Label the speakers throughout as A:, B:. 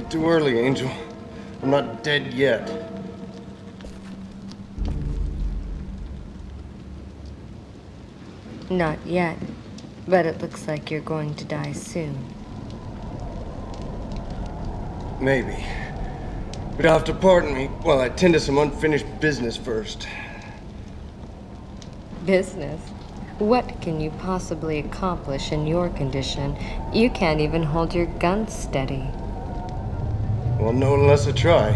A: Too early, Angel. I'm not dead yet.
B: Not yet, but it looks like you're going to die soon.
A: Maybe. But you'll have to pardon me while I tend to some unfinished business first.
B: Business? What can you possibly accomplish in your condition? You can't even hold your gun steady.
A: Well, no, unless I try.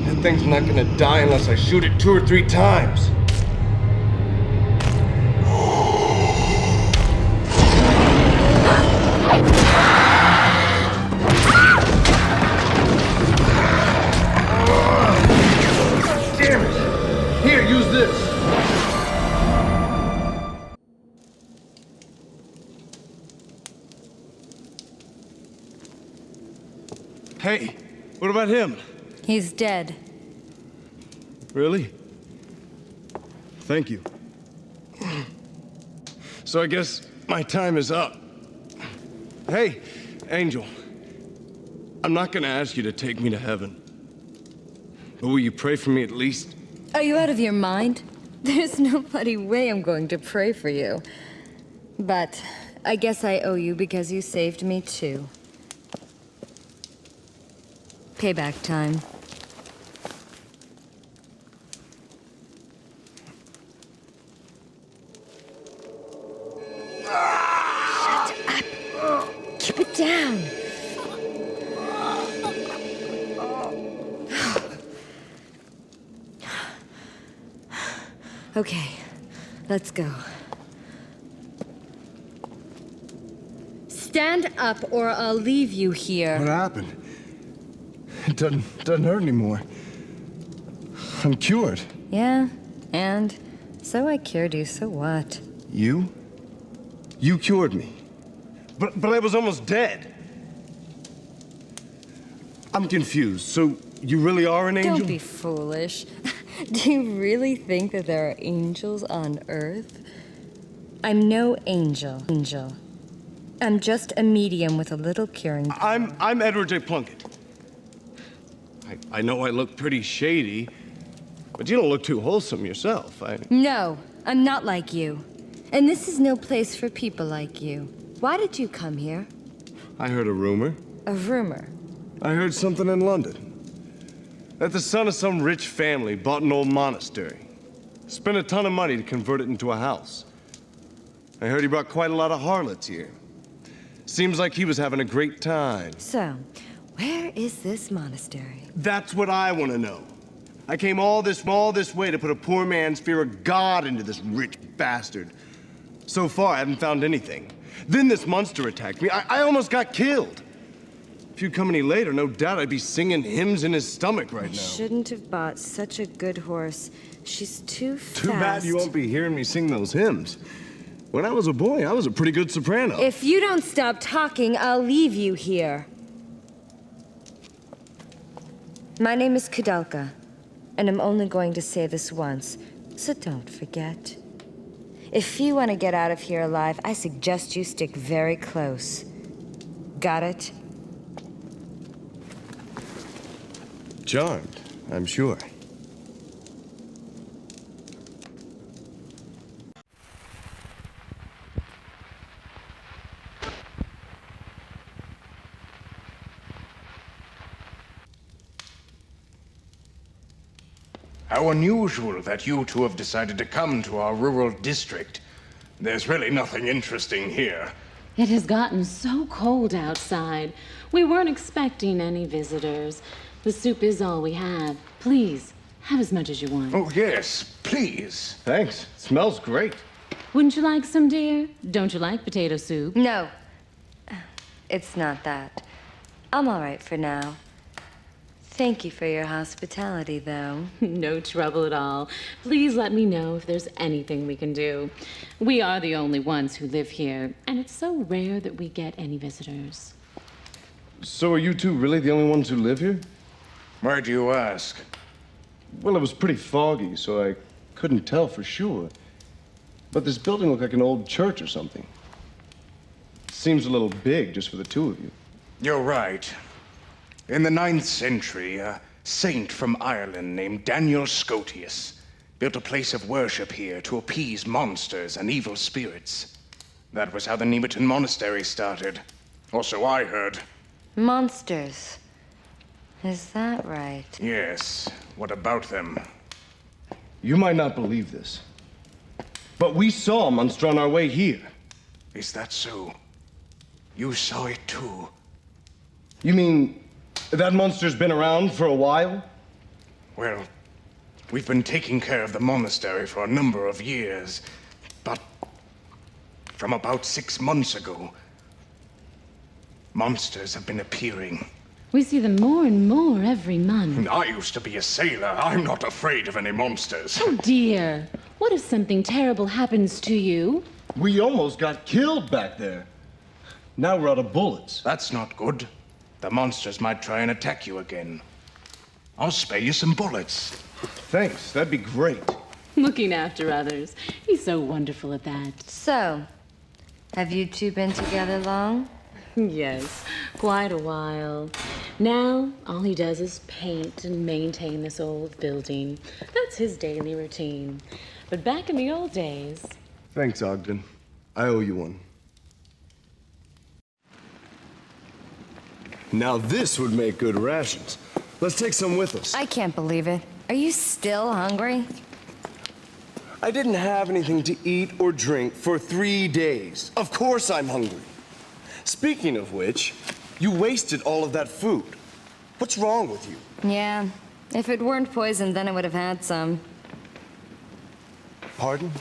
A: That thing's not gonna die unless I shoot it 2 or 3 times. Damn it! Here, use this.
C: Hey, what about him?
B: He's dead.
C: Really? Thank you. So I guess my time is up. Hey, Angel. I'm not gonna ask you to take me to heaven. But will you pray for me at least?
B: Are you out of your mind? There's no bloody way I'm going to pray for you. But I guess I owe you because you saved me too. Payback time. Shut up! Keep it down! Okay, let's go. Stand up or I'll leave you here.
A: What happened? It doesn't hurt anymore. I'm cured.
B: Yeah, and so I cured you, so what?
A: You? You cured me. But I was almost dead. I'm confused. So you really are an angel?
B: Don't be foolish. Do you really think that there are angels on Earth? I'm no angel. I'm just a medium with a little curing power.
A: I'm Edward J. Plunkett. I know I look pretty shady, but you don't look too wholesome yourself.
B: No, I'm not like you. And this is no place for people like you. Why did you come here?
A: I heard a rumor.
B: A rumor?
A: I heard something in London. That the son of some rich family bought an old monastery. Spent a ton of money to convert it into a house. I heard he brought quite a lot of harlots here. Seems like he was having a great time.
B: So, where is this monastery?
A: That's what I want to know. I came all this way to put a poor man's fear of God into this rich bastard. So far, I haven't found anything. Then this monster attacked me. I almost got killed. If you'd come any later, no doubt I'd be singing hymns in his stomach right now.
B: Shouldn't have bought such a good horse. She's too fast.
A: Too bad you won't be hearing me sing those hymns. When I was a boy, I was a pretty good soprano.
B: If you don't stop talking, I'll leave you here. My name is Koudelka, and I'm only going to say this once, so don't forget. If you want to get out of here alive, I suggest you stick very close. Got it?
A: Charmed. I'm sure.
D: How unusual that you two have decided to come to our rural district. There's really nothing interesting here.
E: It has gotten so cold outside. We weren't expecting any visitors. The soup is all we have. Please, have as much as you want.
D: Oh, yes, please.
A: Thanks. It smells great.
E: Wouldn't you like some, dear? Don't you like potato soup?
B: No. It's not that. I'm all right for now. Thank you for your hospitality, though.
E: No trouble at all. Please let me know if there's anything we can do. We are the only ones who live here, and it's so rare that we get any visitors.
A: So are you two really the only ones who live here?
D: Why do you ask?
A: Well, it was pretty foggy, so I couldn't tell for sure. But this building looked like an old church or something. Seems a little big just for the two of you.
D: You're right. In the 9th century, a saint from Ireland named Daniel Scotius built a place of worship here to appease monsters and evil spirits. That was how the Nemeton monastery started. Or so I heard.
B: Monsters. Is that right?
D: Yes. What about them?
A: You might not believe this, but we saw a monster on our way here.
D: Is that so? You saw it too?
A: You mean that monster's been around for a while?
D: Well, we've been taking care of the monastery for a number of years, but from about 6 months ago, monsters have been appearing.
E: We see them more and more every month.
D: I used to be a sailor. I'm not afraid of any monsters.
E: Oh, dear. What if something terrible happens to you?
A: We almost got killed back there. Now we're out of bullets.
D: That's not good. The monsters might try and attack you again. I'll spare you some bullets.
A: Thanks, that'd be great.
E: Looking after others. He's so wonderful at that.
B: So, have you two been together long?
E: Yes, quite a while. Now, all he does is paint and maintain this old building. That's his daily routine. But back in the old days...
A: Thanks, Ogden. I owe you one. Now this would make good rations. Let's take some with us.
B: I can't believe it. Are you still hungry?
A: I didn't have anything to eat or drink for 3 days. Of course I'm hungry. Speaking of which, you wasted all of that food. What's wrong with you?
B: Yeah. If it weren't poisoned, then I would have had some.
A: Pardon?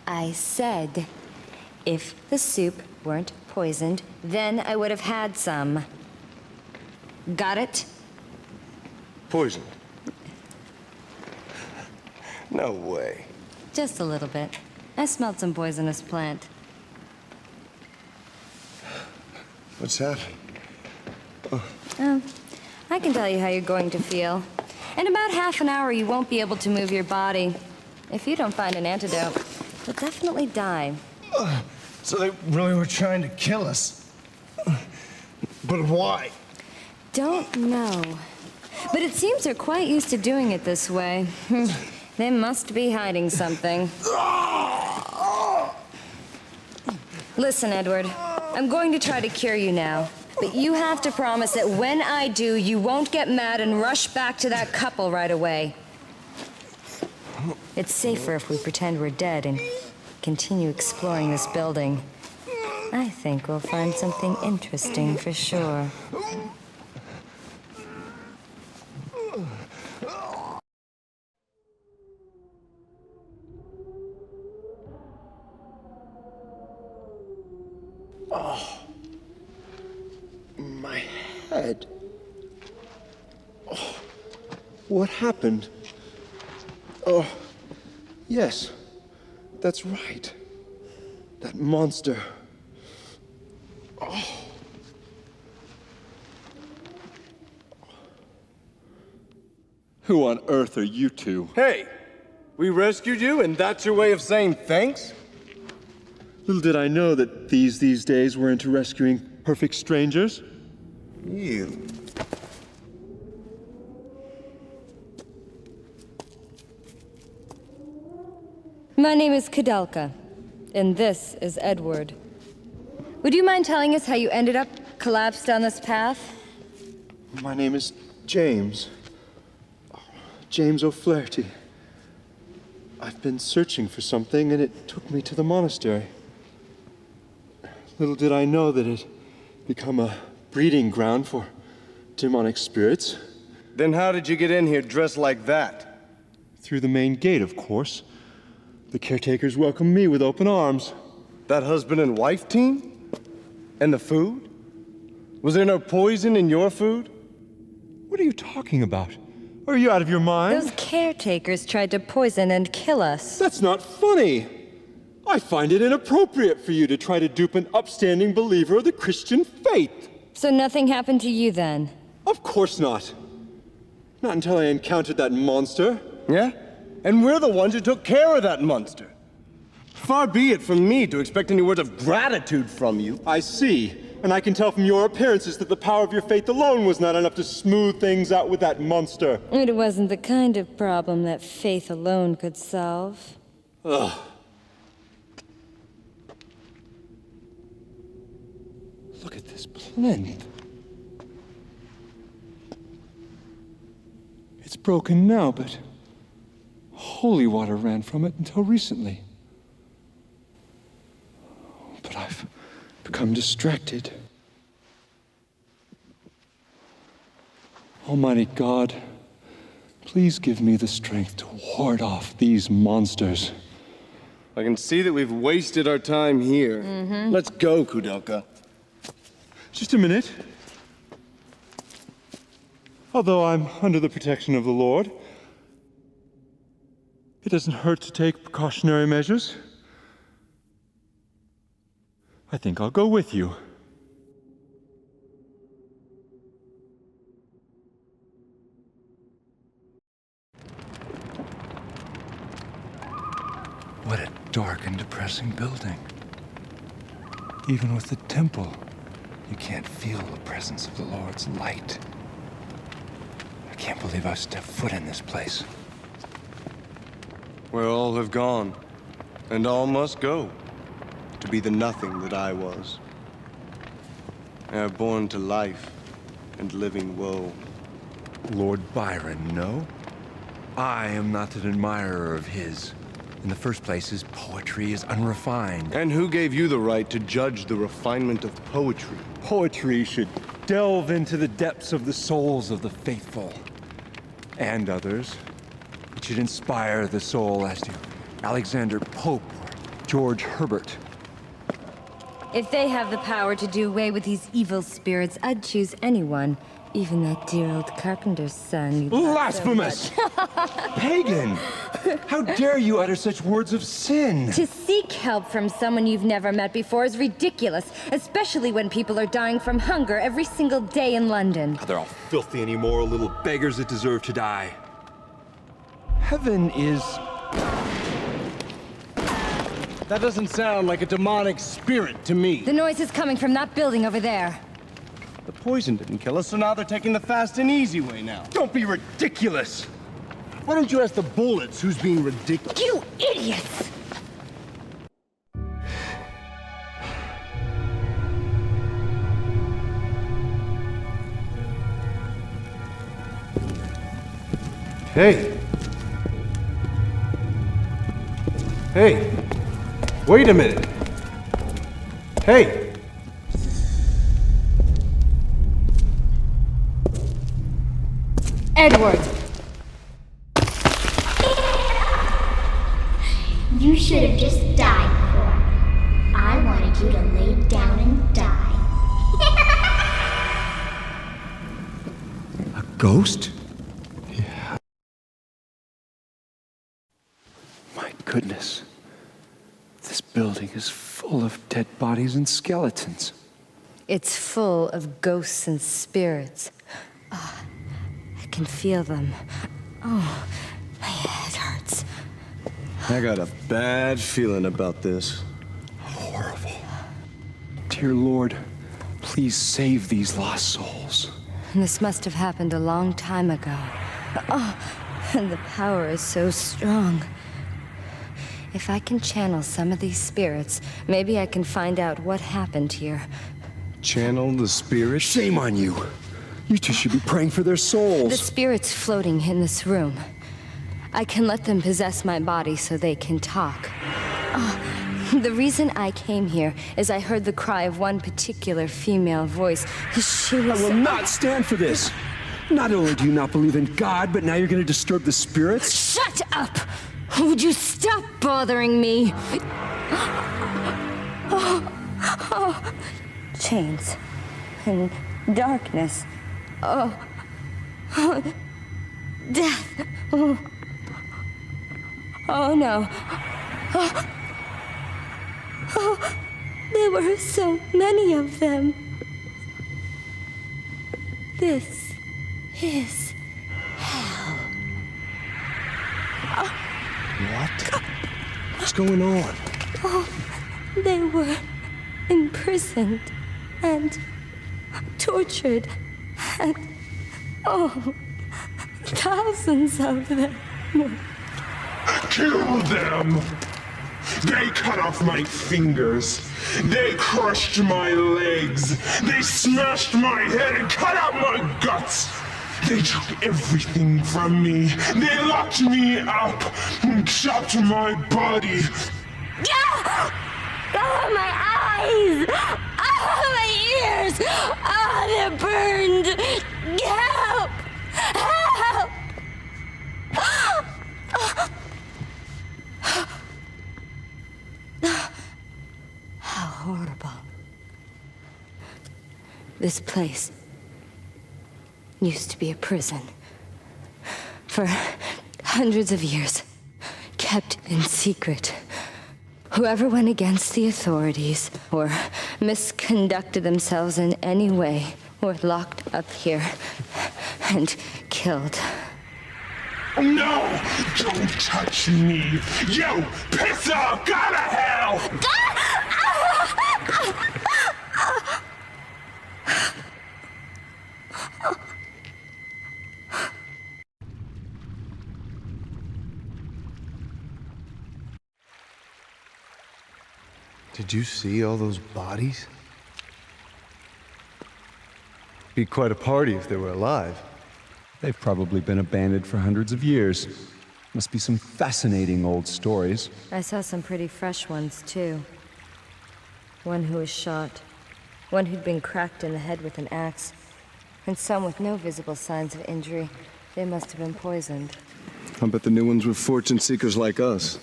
B: I said, if the soup weren't poisoned, then I would have had some. Got it?
A: Poisoned? No way.
B: Just a little bit. I smelled some poisonous plant.
A: What's happened?
B: Oh, I can tell you how you're going to feel. In about half an hour, you won't be able to move your body. If you don't find an antidote, you'll definitely die.
A: So they really were trying to kill us. But why?
B: Don't know. But it seems they're quite used to doing it this way. They must be hiding something. Listen, Edward. I'm going to try to cure you now. But you have to promise that when I do, you won't get mad and rush back to that couple right away. It's safer if we pretend we're dead and continue exploring this building. I think we'll find something interesting for sure.
C: My head. Oh, what happened? Oh, yes, that's right. That monster. Oh. Who on earth are you two?
A: Hey, we rescued you, and that's your way of saying thanks?
C: Little did I know that these days were into rescuing perfect strangers.
A: You.
B: My name is Koudelka, and this is Edward. Would you mind telling us how you ended up collapsed on this path?
F: My name is James. James O'Flaherty. I've been searching for something, and it took me to the monastery. Little did I know that it'd become a breeding ground for demonic spirits.
A: Then how did you get in here dressed like that?
F: Through the main gate, of course. The caretakers welcomed me with open arms.
A: That husband and wife team? And the food? Was there no poison in your food?
F: What are you talking about? Are you out of your mind?
B: Those caretakers tried to poison and kill us.
F: That's not funny. I find it inappropriate for you to try to dupe an upstanding believer of the Christian faith.
B: So nothing happened to you then?
F: Of course not. Not until I encountered that monster.
A: Yeah? And we're the ones who took care of that monster. Far be it from me to expect any words of gratitude from you.
F: I see. And I can tell from your appearances that the power of your faith alone was not enough to smooth things out with that monster.
B: It wasn't the kind of problem that faith alone could solve.
F: Ugh. Look at this plinth. It's broken now, but holy water ran from it until recently. But I've become distracted. Almighty God, please give me the strength to ward off these monsters.
A: I can see that we've wasted our time here. Let's go, Koudelka.
F: Just a minute. Although I'm under the protection of the Lord, it doesn't hurt to take precautionary measures. I think I'll go with you. What a dark and depressing building. Even with the temple, you can't feel the presence of the Lord's light. I can't believe I've stepped foot in this place.
A: Where all have gone, and all must go, to be the nothing that I was. Ere born to life and living woe.
G: Lord Byron, no? I am not an admirer of his. In the first place, his poetry is unrefined.
A: And who gave you the right to judge the refinement of poetry?
F: Poetry should delve into the depths of the souls of the faithful. And others. It should inspire the soul as to Alexander Pope or George Herbert.
B: If they have the power to do away with these evil spirits, I'd choose anyone. Even that dear old carpenter's son.
F: Blasphemous! Pagan! How dare you utter such words of sin?
B: To seek help from someone you've never met before is ridiculous, especially when people are dying from hunger every single day in London.
F: They're all filthy and immoral little beggars that deserve to die. Heaven is...
A: That doesn't sound like a demonic spirit to me.
B: The noise is coming from that building over there.
A: The poison didn't kill us, so now they're taking the fast and easy way now.
F: Don't be ridiculous!
A: Why don't you ask the bullets who's being ridiculous?
B: You idiots!
A: Hey. Hey. Wait a minute. Hey.
B: Edward!
H: You should have just died before. I wanted you to lay down and die.
F: A ghost? Yeah. My goodness. This building is full of dead bodies and skeletons.
B: It's full of ghosts and spirits. Oh, I can feel them. Oh, my head hurts.
A: I got a bad feeling about this.
F: Horrible. Dear Lord, please save these lost souls.
B: This must have happened a long time ago. Oh, and the power is so strong. If I can channel some of these spirits, maybe I can find out what happened here.
C: Channel the spirit?
I: Shame on you. You two should be praying for their souls.
B: The spirits floating in this room. I can let them possess my body so they can talk. The reason I came here is I heard the cry of one particular female voice. She was...
I: I will not stand for this. Not only do you not believe in God, but now you're going to disturb the spirits?
B: Shut up! Would you stop bothering me? Chains and darkness. Death. Oh no. There were so many of them. This is hell.
C: What? What's going on?
B: They were imprisoned and tortured and thousands of them.
J: Kill them! They cut off my fingers. They crushed my legs. They smashed my head and cut out my guts. They took everything from me. They locked me up and chopped my body.
B: My eyes! My ears! They're burned! Help! Help! How horrible. This place used to be a prison. For hundreds of years, kept in secret. Whoever went against the authorities or misconducted themselves in any way were locked up here and killed.
J: No! Don't touch me! You piss off! Go to hell!
C: Did you see all those bodies? Be quite a party if they were alive.
F: They've probably been abandoned for hundreds of years. Must be some fascinating old stories.
B: I saw some pretty fresh ones, too. One who was shot, one who'd been cracked in the head with an axe, and some with no visible signs of injury. They must have been poisoned.
C: I bet the new ones were fortune seekers like us.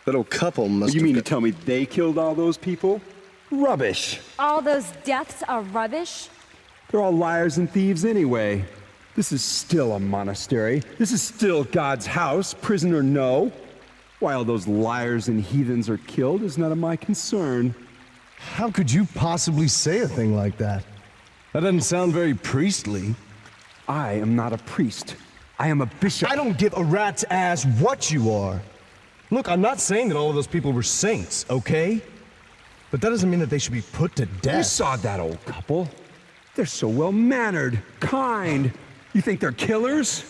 C: That old couple must
I: You
C: have
I: mean to
C: got-
I: tell me they killed all those people? Rubbish.
B: All those deaths are rubbish?
I: They're all liars and thieves anyway. This is still a monastery. This is still God's house, prison or no. Why all those liars and heathens are killed is none of my concern.
C: How could you possibly say a thing like that? That doesn't sound very priestly.
I: I am not a priest. I am a bishop.
C: I don't give a rat's ass what you are. Look, I'm not saying that all of those people were saints, okay? But that doesn't mean that they should be put to
I: You
C: death.
I: saw that old couple. They're so well-mannered, kind. You think they're killers?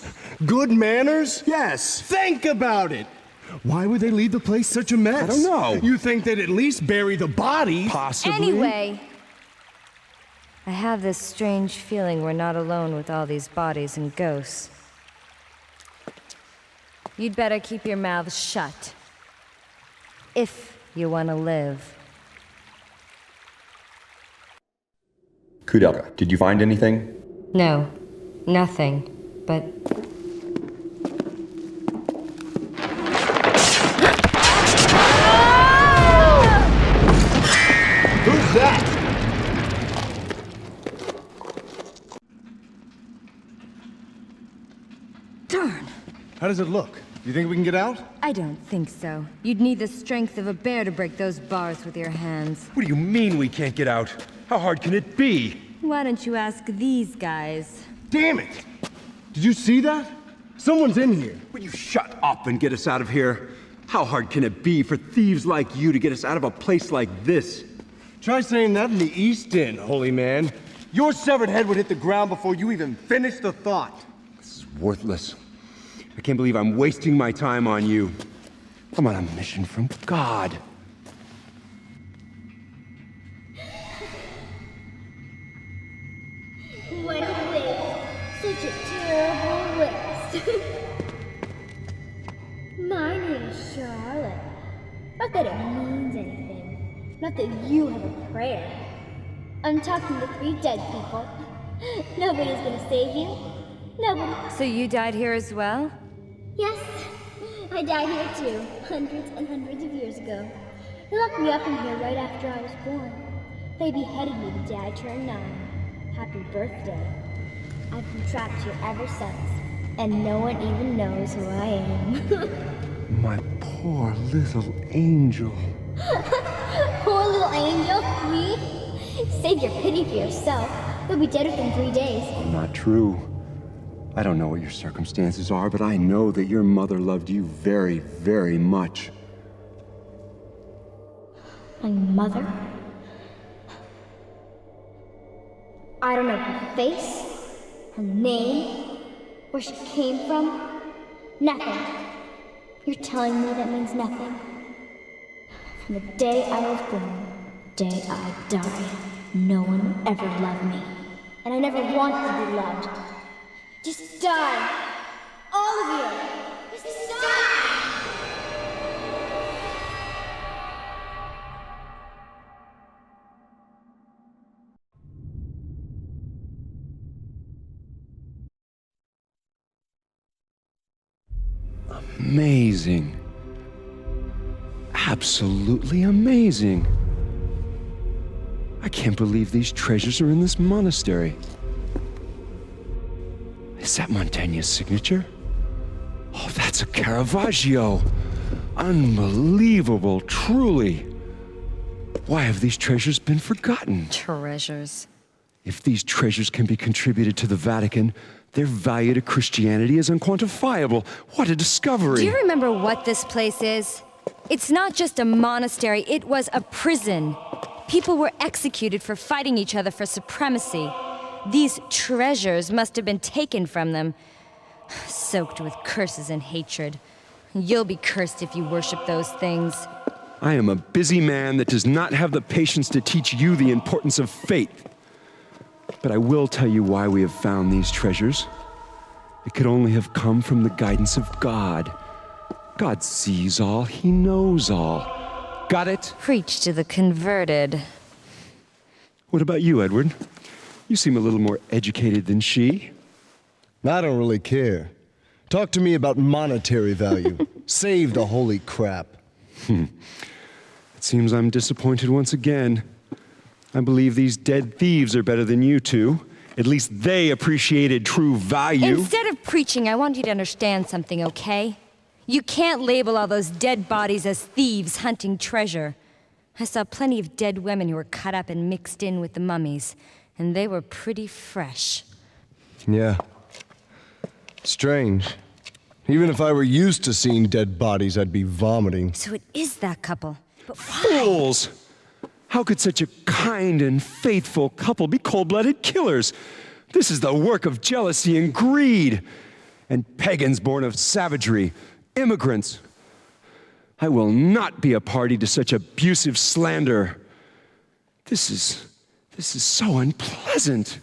C: Good manners?
I: Yes.
C: Think about it. Why would they leave the place such a mess?
I: I don't know.
C: You think they'd at least bury the body?
I: Possibly.
B: Anyway, I have this strange feeling we're not alone with all these bodies and ghosts. You'd better keep your mouths shut. If you want to live.
K: Koudelka, did you find anything?
B: No, nothing. But
C: Who's that?
B: darn,
C: How does it look? You think we can get out?
B: I don't think so. You'd need the strength of a bear to break those bars with your hands.
G: What do you mean we can't get out? How hard can it be?
B: Why don't you ask these guys?
C: Damn it! Did you see that? Someone's in here.
I: Will you shut up and get us out of here? How hard can it be for thieves like you to get us out of a place like this?
C: Try saying that in the East End, holy man. Your severed head would hit the ground before you even finished the thought.
I: This is worthless. I can't believe I'm wasting my time on you.
F: I'm on a mission from God.
H: What a waste. Such a terrible waste. My name's Charlotte. Not that it means anything. Not that you have a prayer. I'm talking to 3 dead people. Nobody's gonna save you. Nobody.
B: So you died here as well?
H: Yes, I died here too, hundreds and hundreds of years ago. They locked me up in here right after I was born. They beheaded me the day I turned 9. Happy birthday. I've been trapped here ever since, and no one even knows who I am.
F: My poor little angel.
H: Poor little angel, me? Save your pity for yourself. You'll be dead within 3 days.
F: Not true. I don't know what your circumstances are, but I know that your mother loved you very, very much.
H: My mother? I don't know her face, her name, where she came from. Nothing. You're telling me that means nothing? From the day I was born, the day I die, no one ever loved me. And I never wanted to be loved. Just die! All of you! Just die!
F: Amazing. Absolutely amazing. I can't believe these treasures are in this monastery. Is that Montaigne's signature? Oh, that's a Caravaggio. Unbelievable, truly. Why have these treasures been forgotten?
B: Treasures.
F: If these treasures can be contributed to the Vatican, their value to Christianity is unquantifiable. What a discovery!
B: Do you remember what this place is? It's not just a monastery, it was a prison. People were executed for fighting each other for supremacy. These treasures must have been taken from them, soaked with curses and hatred. You'll be cursed if you worship those things.
F: I am a busy man that does not have the patience to teach you the importance of faith. But I will tell you why we have found these treasures. It could only have come from the guidance of God. God sees all, He knows all. Got it?
B: Preach to the converted.
F: What about you, Edward? You seem a little more educated than she.
A: I don't really care. Talk to me about monetary value. Save the holy crap.
F: It seems I'm disappointed once again. I believe these dead thieves are better than you two. At least they appreciated true value.
B: Instead of preaching, I want you to understand something, okay? You can't label all those dead bodies as thieves hunting treasure. I saw plenty of dead women who were cut up and mixed in with the mummies, and they were pretty fresh.
A: Yeah. Strange. Even if I were used to seeing dead bodies, I'd be vomiting.
B: So it is that couple. But why?
F: Fools! How could such a kind and faithful couple be cold-blooded killers? This is the work of jealousy and greed. And pagans born of savagery, immigrants. I will not be a party to such abusive slander. This is so unpleasant.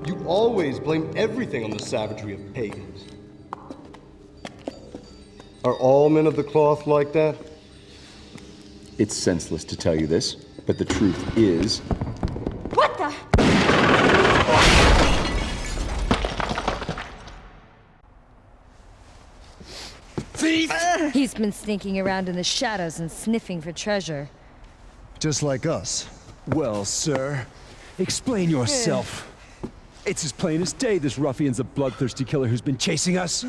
A: You always blame everything on the savagery of pagans. Are all men of the cloth like that?
F: It's senseless to tell you this, but the truth is...
B: What the?
F: Thief!
B: He's been sneaking around in the shadows and sniffing for treasure.
A: Just like us.
F: Well, sir, explain yourself. It's as plain as day this ruffian's a bloodthirsty killer who's been chasing us.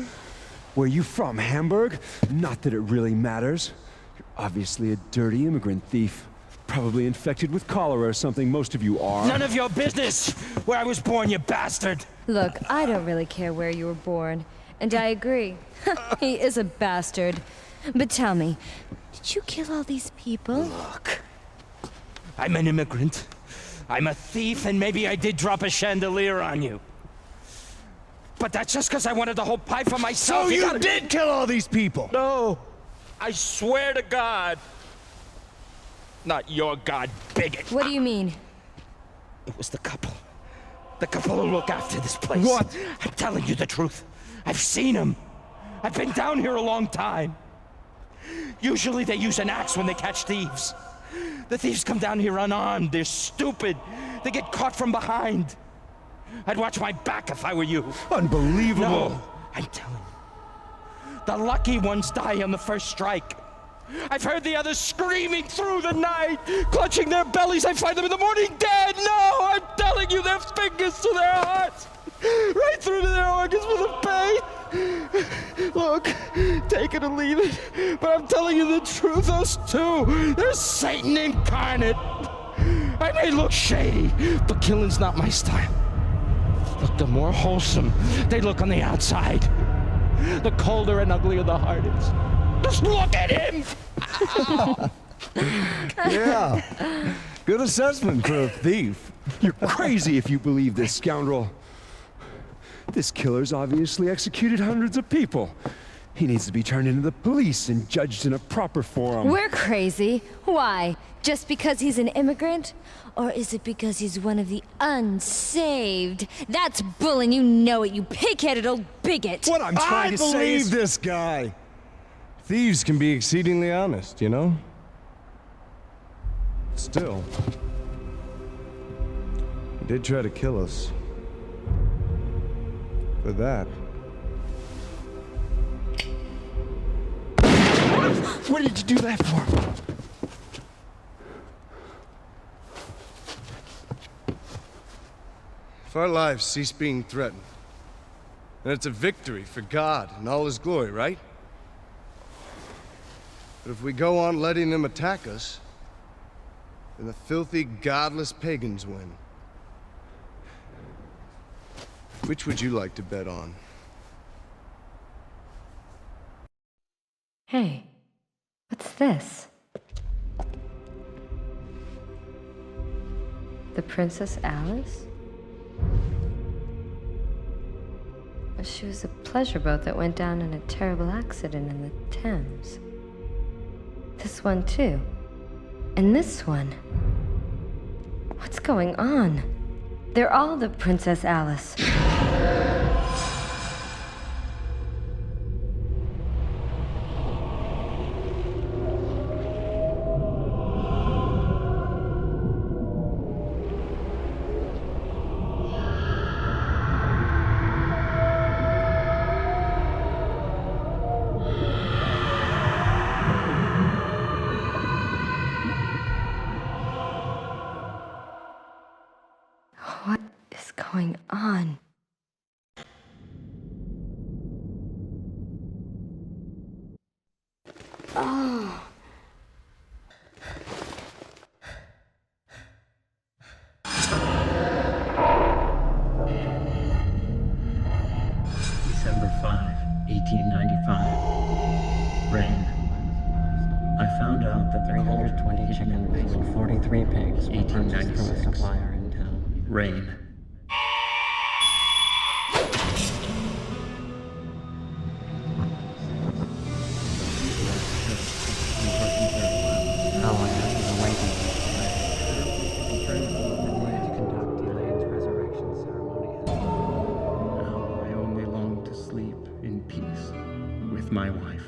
F: Where are you from, Hamburg? Not that it really matters. You're obviously a dirty immigrant thief. Probably infected with cholera or something, most of you are.
K: None of your business where I was born, you bastard!
B: Look, I don't really care where you were born. And I agree. He is a bastard. But tell me, did you kill all these people?
K: Look, I'm an immigrant. I'm a thief, and maybe I did drop a chandelier on you. But that's just because I wanted the whole pie for myself.
C: So you did kill all these people?
K: No. I swear to God. Not your God, bigot.
B: What do you mean?
K: It was the couple. The couple who look after this place.
C: What?
K: I'm telling you the truth. I've seen them. I've been down here a long time. Usually they use an axe when they catch thieves. The thieves come down here unarmed. They're stupid. They get caught from behind. I'd watch my back if I were you.
C: Unbelievable.
K: No, I'm telling you. The lucky ones die on the first strike. I've heard the others screaming through the night, clutching their bellies. I find them in the morning dead. No, I'm telling you, their fingers to their hearts, right through to their organs with the pain. Look, take it or leave it, but I'm telling you the truth, those two, they're Satan incarnate. I may look shady, but killing's not my style. Look, the more wholesome they look on the outside, the colder and uglier the heart is. Just look at him!
C: Yeah. Good assessment for a thief.
I: You're crazy if you believe this scoundrel. This killer's obviously executed hundreds of people. He needs to be turned into the police and judged in a proper forum.
B: We're crazy. Why? Just because he's an immigrant? Or is it because he's one of the unsaved? That's bull and you know it, you pig-headed old bigot!
C: What I'm trying to say is... I believe this guy. Thieves can be exceedingly honest, you know? Still, he did try to kill us. For that.
I: What did you do that for?
C: If our lives cease being threatened, then it's a victory for God and all His glory, right? But if we go on letting them attack us, then the filthy, godless pagans win. Which would you like to bet on?
B: Hey, what's this? The Princess Alice? She was a pleasure boat that went down in a terrible accident in the Thames. This one too. And this one. What's going on? They're all the Princess Alice. What is going on? Oh.
L: December 5, 1895. Rain. I found out that
M: 320 chickens and 43 pigs were purchased from a supplier in town.
L: Rain.
M: How I was awaiting to conduct Elaine's resurrection ceremony.
L: Now I only long to sleep in peace with my wife.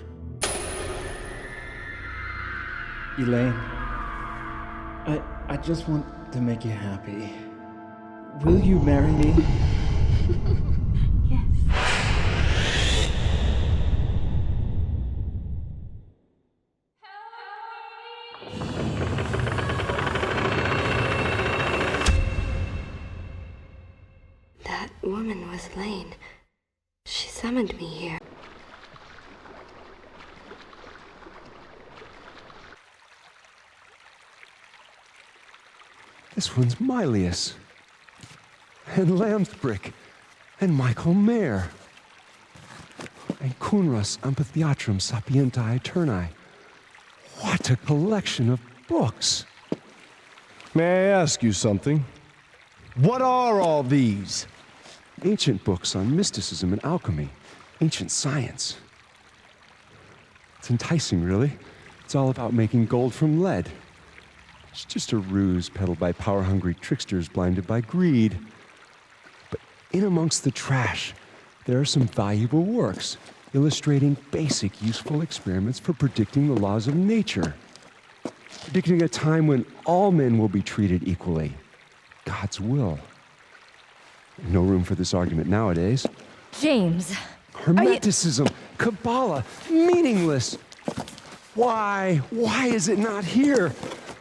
N: Elaine, I just want to make you happy. Will you marry me?
H: Yes.
B: That woman was Elaine. She summoned me here.
I: This one's Milius. And Lambsbrick. And Michael Mayer. And Cunras Amphitheatrum Sapienti Eterni. What a collection of books.
C: May I ask you something? What are all these?
I: Ancient books on mysticism and alchemy, ancient science. It's enticing, really. It's all about making gold from lead. It's just a ruse peddled by power-hungry tricksters blinded by greed. But in amongst the trash, there are some valuable works illustrating basic, useful experiments for predicting the laws of nature. Predicting a time when all men will be treated equally. God's will. No room for this argument nowadays.
B: James.
I: Hermeticism, Kabbalah, meaningless. Why? Why is it not here?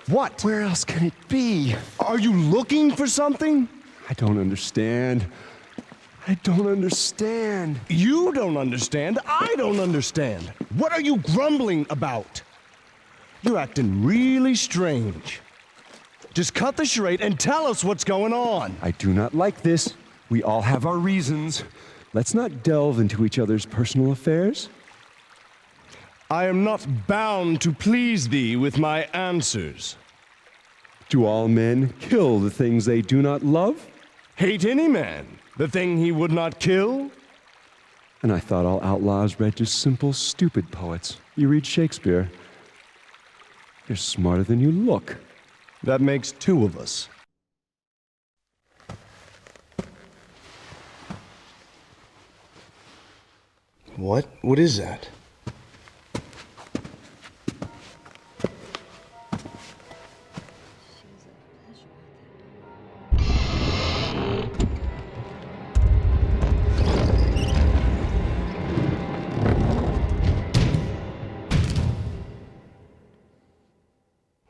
A: What?
I: Where else can it be?
A: Are you looking for something?
I: I don't understand. I don't understand.
A: You don't understand. I don't understand. What are you grumbling about? You're acting really strange. Just cut the charade and tell us what's going on.
I: I do not like this. We all have our reasons. Let's not delve into each other's personal affairs.
A: I am not bound to please thee with my answers.
I: Do all men kill the things they do not love?
A: Hate any man the thing he would not kill?
I: And I thought all outlaws read just simple, stupid poets. You read Shakespeare. You're smarter than you look.
A: That makes two of us. What? What is that?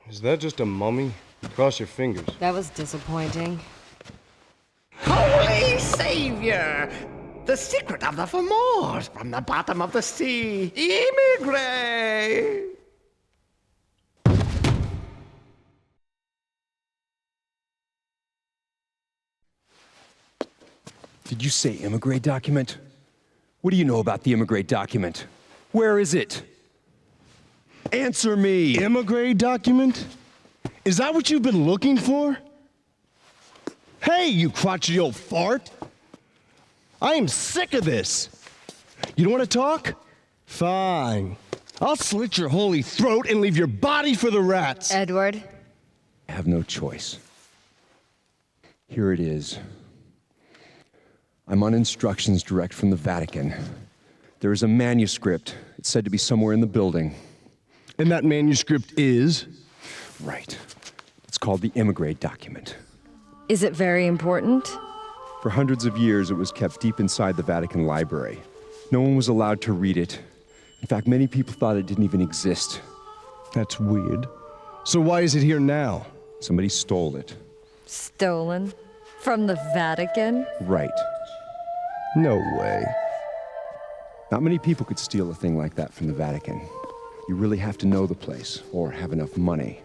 A: Is that just a mummy? Cross your fingers.
B: That was disappointing.
O: Holy Savior! The secret of the Fomors from the bottom of the sea. Immigrate!
G: Did you say immigrate document? What do you know about the immigrate document? Where is it? Answer me!
A: Immigrate document? Is that what you've been looking for? Hey, you crotchety old fart! I am sick of this. You don't want to talk? Fine. I'll slit your holy throat and leave your body for the rats.
B: Edward?
G: I have no choice. Here it is. I'm on instructions direct from the Vatican. There is a manuscript. It's said to be somewhere in the building.
A: And that manuscript is?
G: Right. It's called the immigrate document.
B: Is it very important?
I: For hundreds of years, it was kept deep inside the Vatican library. No one was allowed to read it. In fact, many people thought it didn't even exist.
A: That's weird. So why is it here now?
I: Somebody stole it.
B: Stolen? From the Vatican?
I: Right.
A: No way.
I: Not many people could steal a thing like that from the Vatican. You really have to know the place, or have enough money.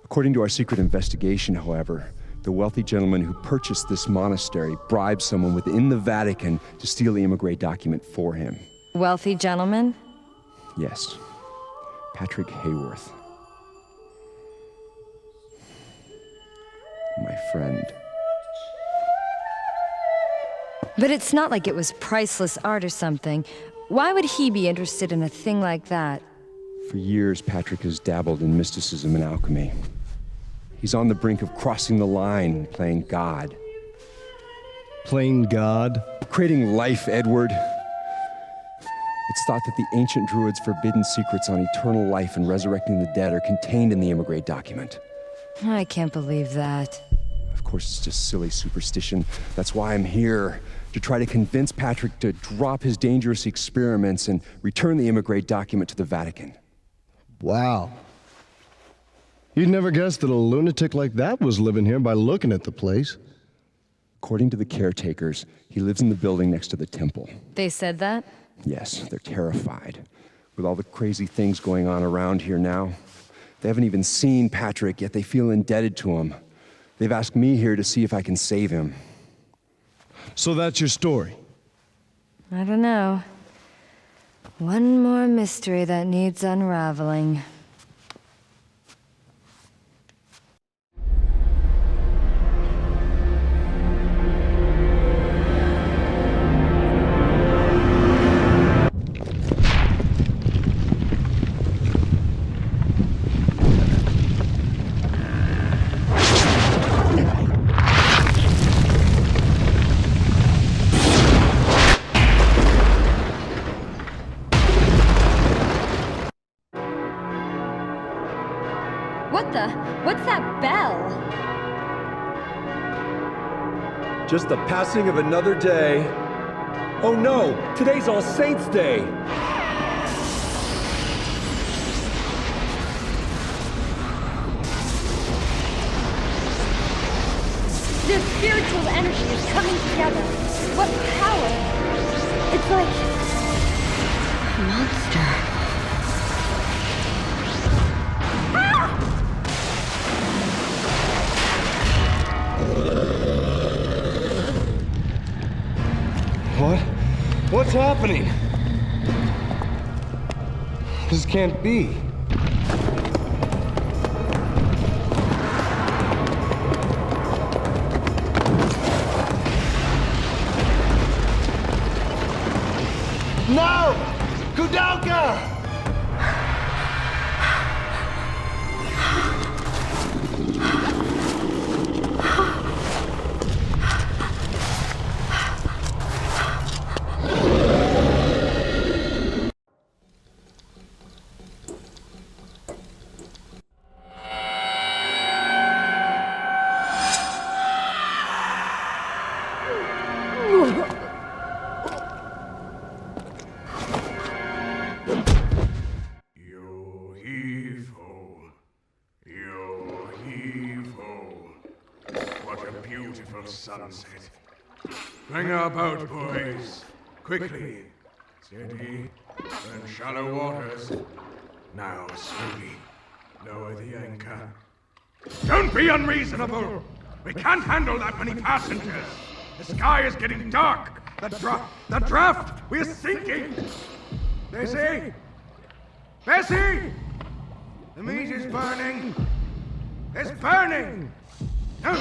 I: According to our secret investigation, however, the wealthy gentleman who purchased this monastery bribed someone within the Vatican to steal the immigrate document for him.
B: Wealthy gentleman?
I: Yes. Patrick Hayworth. My friend.
B: But it's not like it was priceless art or something. Why would he be interested in a thing like that?
I: For years, Patrick has dabbled in mysticism and alchemy. He's on the brink of crossing the line, playing God.
A: Playing God?
I: Creating life, Edward. It's thought that the ancient druids' forbidden secrets on eternal life and resurrecting the dead are contained in the immigrate document.
B: I can't believe that.
I: Of course, it's just silly superstition. That's why I'm here, to try to convince Patrick to drop his dangerous experiments and return the immigrate document to the Vatican.
A: Wow. You'd never guess that a lunatic like that was living here by looking at the place.
I: According to the caretakers, he lives in the building next to the temple.
B: They said that?
I: Yes, they're terrified. With all the crazy things going on around here now. They haven't even seen Patrick, yet they feel indebted to him. They've asked me here to see if I can save him.
A: So that's your story?
B: I don't know. One more mystery that needs unraveling. hell.
I: Just the passing of another day. Oh no, today's All Saints' Day.
H: This spiritual energy is coming together. What power! It's like a monster.
C: What? What's happening? This can't be.
A: No! Koudelka!
G: Sunset. Bring our boat, boys. Quickly. Steady. And shallow waters. Now, slowly. Lower the anchor. Don't be unreasonable! We can't handle that many passengers! The sky is getting dark! The draft! We're sinking! Bessie! Bessie! The meat is burning! It's burning! No!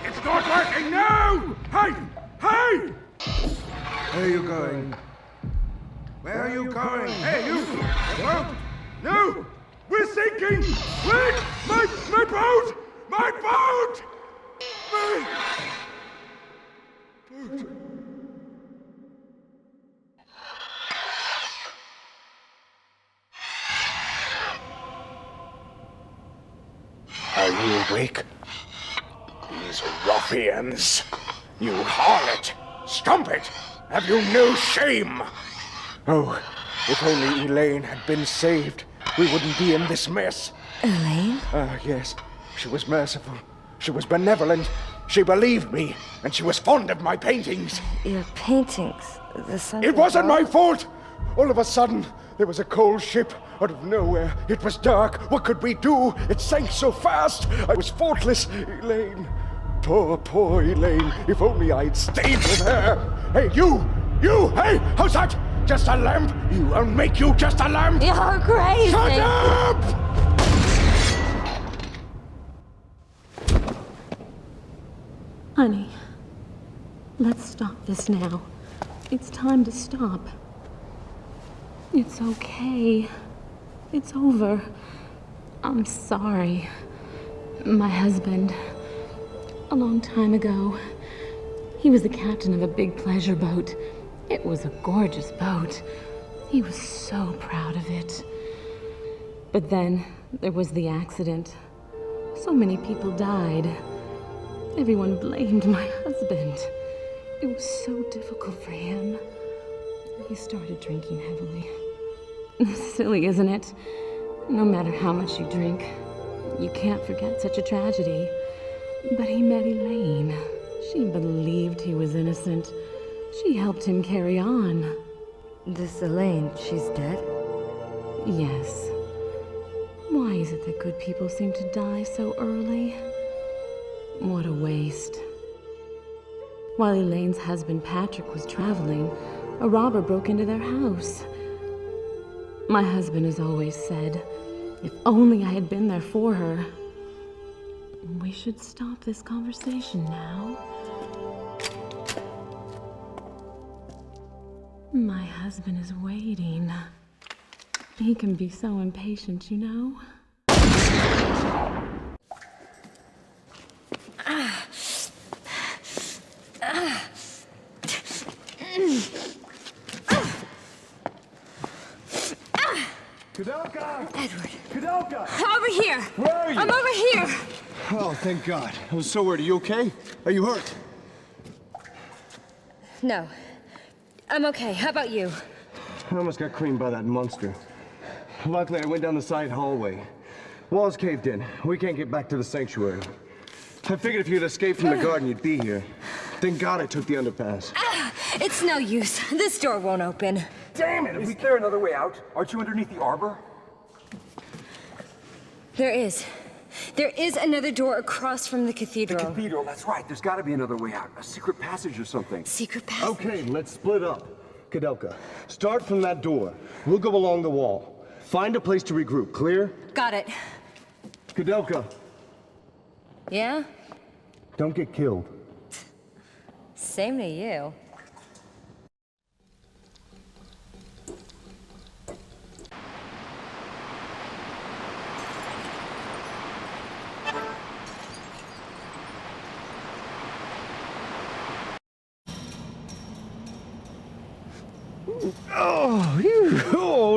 G: It's not working! No! Hey! Hey! Where are you going? Where are you going? Hey, you! The boat! No! We're sinking! Wait! My boat! My boat! My boat!
D: Are you awake? These ruffians! You harlot! Strumpet! Have you no shame? Oh, if only Elaine had been saved, we wouldn't be in this mess.
B: Elaine?
D: Yes. She was merciful. She was benevolent. She believed me, and she was fond of my paintings.
B: Your paintings? The sun.
D: It wasn't my fault! All of a sudden, there was a cold ship out of nowhere. It was dark. What could we do? It sank so fast. I was faultless. Elaine. Poor Elaine. If only I'd stayed with her. Hey, you! Hey, how's that? Just a lamp? I'll make you just a lamp!
B: You're crazy!
D: Shut up!
E: Honey, let's stop this now. It's time to stop. It's okay. It's over. I'm sorry. My husband, a long time ago, he was the captain of a big pleasure boat. It was a gorgeous boat. He was so proud of it. But then there was the accident. So many people died. Everyone blamed my husband. It was so difficult for him. He started drinking heavily. Silly, isn't it? No matter how much you drink, you can't forget such a tragedy. But he met Elaine. She believed he was innocent. She helped him carry on.
B: This Elaine, she's dead?
E: Yes. Why is it that good people seem to die so early? What a waste. While Elaine's husband Patrick was traveling, a robber broke into their house. My husband has always said, if only I had been there for her. We should stop this conversation now. My husband is waiting. He can be so impatient, you know?
I: Koudelka!
B: Edward.
I: Koudelka!
B: Over here!
I: Where are you?
B: I'm over here!
A: Oh, thank God. I was so worried. Are you okay? Are you hurt?
B: No. I'm okay. How about you?
A: I almost got creamed by that monster. Luckily, I went down the side hallway. Walls caved in. We can't get back to the sanctuary. I figured if you'd escaped from the garden, you'd be here. Thank God I took the underpass.
B: It's no use. This door won't open.
I: Damn it! Is there another way out? Aren't you underneath the arbor?
B: There is. There is another door across from the cathedral.
I: The cathedral, that's right. There's got to be another way out. A secret passage or something.
B: Secret passage?
A: Okay, let's split up. Koudelka, start from that door. We'll go along the wall. Find a place to regroup. Clear?
B: Got it.
A: Koudelka,
B: Yeah?
A: don't get killed.
B: Same to you.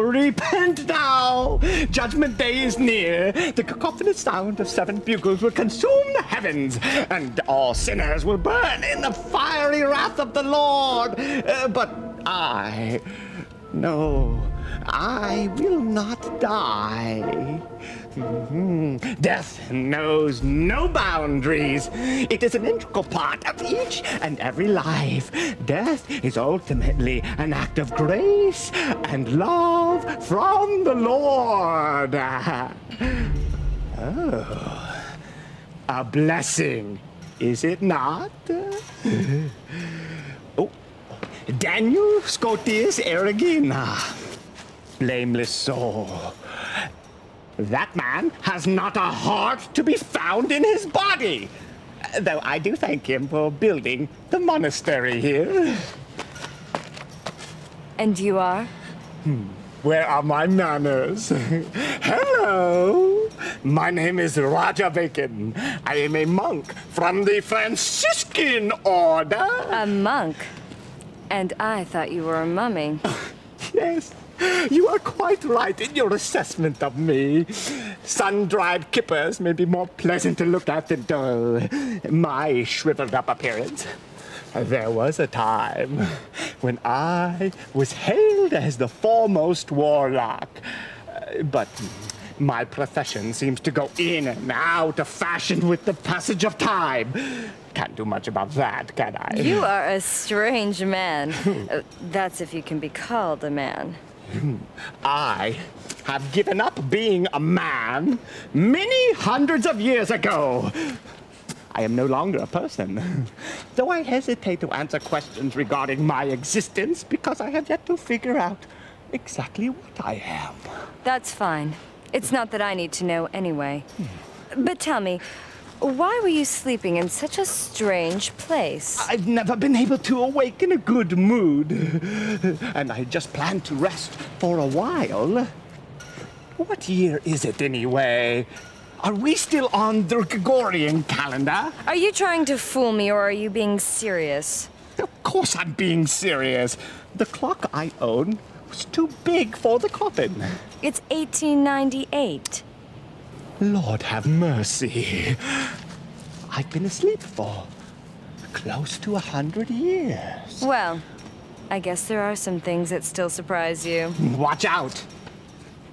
O: Repent now! Judgment day is near. The cacophonous sound of 7 bugles will consume the heavens, and all sinners will burn in the fiery wrath of the Lord. But no, I will not die. Death knows no boundaries. It is an integral part of each and every life. Death is ultimately an act of grace and love from the Lord. Oh, a blessing, is it not? Oh, Daniel Scotius Erigena, blameless soul. That man has not a heart to be found in his body. Though I do thank him for building the monastery here.
B: And you are?
O: Where are my manners? Hello! My name is Raja Bacon. I am a monk from the Franciscan order.
B: A monk? And I thought you were a mummy.
O: Yes. You are quite right in your assessment of me. Sun-dried kippers may be more pleasant to look at than my shriveled-up appearance. There was a time when I was hailed as the foremost warlock. But my profession seems to go in and out of fashion with the passage of time. Can't do much about that, can I?
B: You are a strange man. That's if you can be called a man.
O: I have given up being a man many hundreds of years ago. I am no longer a person, though I hesitate to answer questions regarding my existence because I have yet to figure out exactly what I am.
B: That's fine. It's not that I need to know anyway. But tell me, why were you sleeping in such a strange place?
O: I've never been able to awake in a good mood, and I just planned to rest for a while. What year is it anyway? Are we still on the Gregorian calendar?
B: Are you trying to fool me, or are you being serious?
O: Of course I'm being serious. The clock I own was too big for the coffin.
B: It's 1898.
O: Lord have mercy. I've been asleep for close to 100 years.
B: Well, I guess there are some things that still surprise you.
O: Watch out.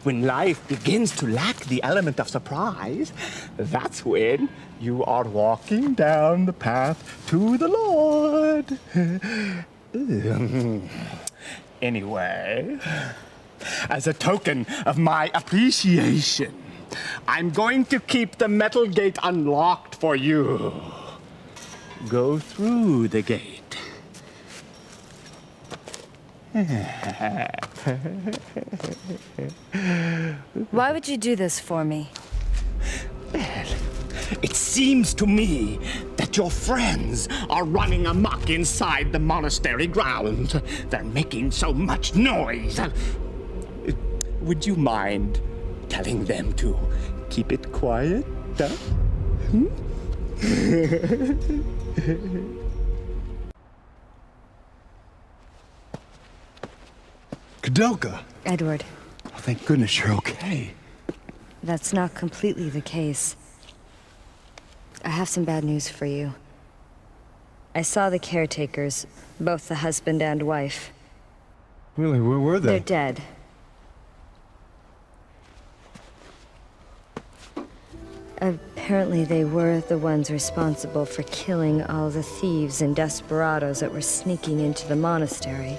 O: When life begins to lack the element of surprise, that's when you are walking down the path to the Lord. Anyway, as a token of my appreciation, I'm going to keep the metal gate unlocked for you. Go through the gate.
B: Why would you do this for me?
O: Well, it seems to me that your friends are running amok inside the monastery grounds. They're making so much noise. Would you mind telling them to keep it quiet?
A: Koudelka!
B: Edward.
I: Oh, thank goodness you're okay.
B: That's not completely the case. I have some bad news for you. I saw the caretakers, both the husband and wife.
I: Really, where were they?
B: They're dead. Apparently they were the ones responsible for killing all the thieves and desperados that were sneaking into the monastery.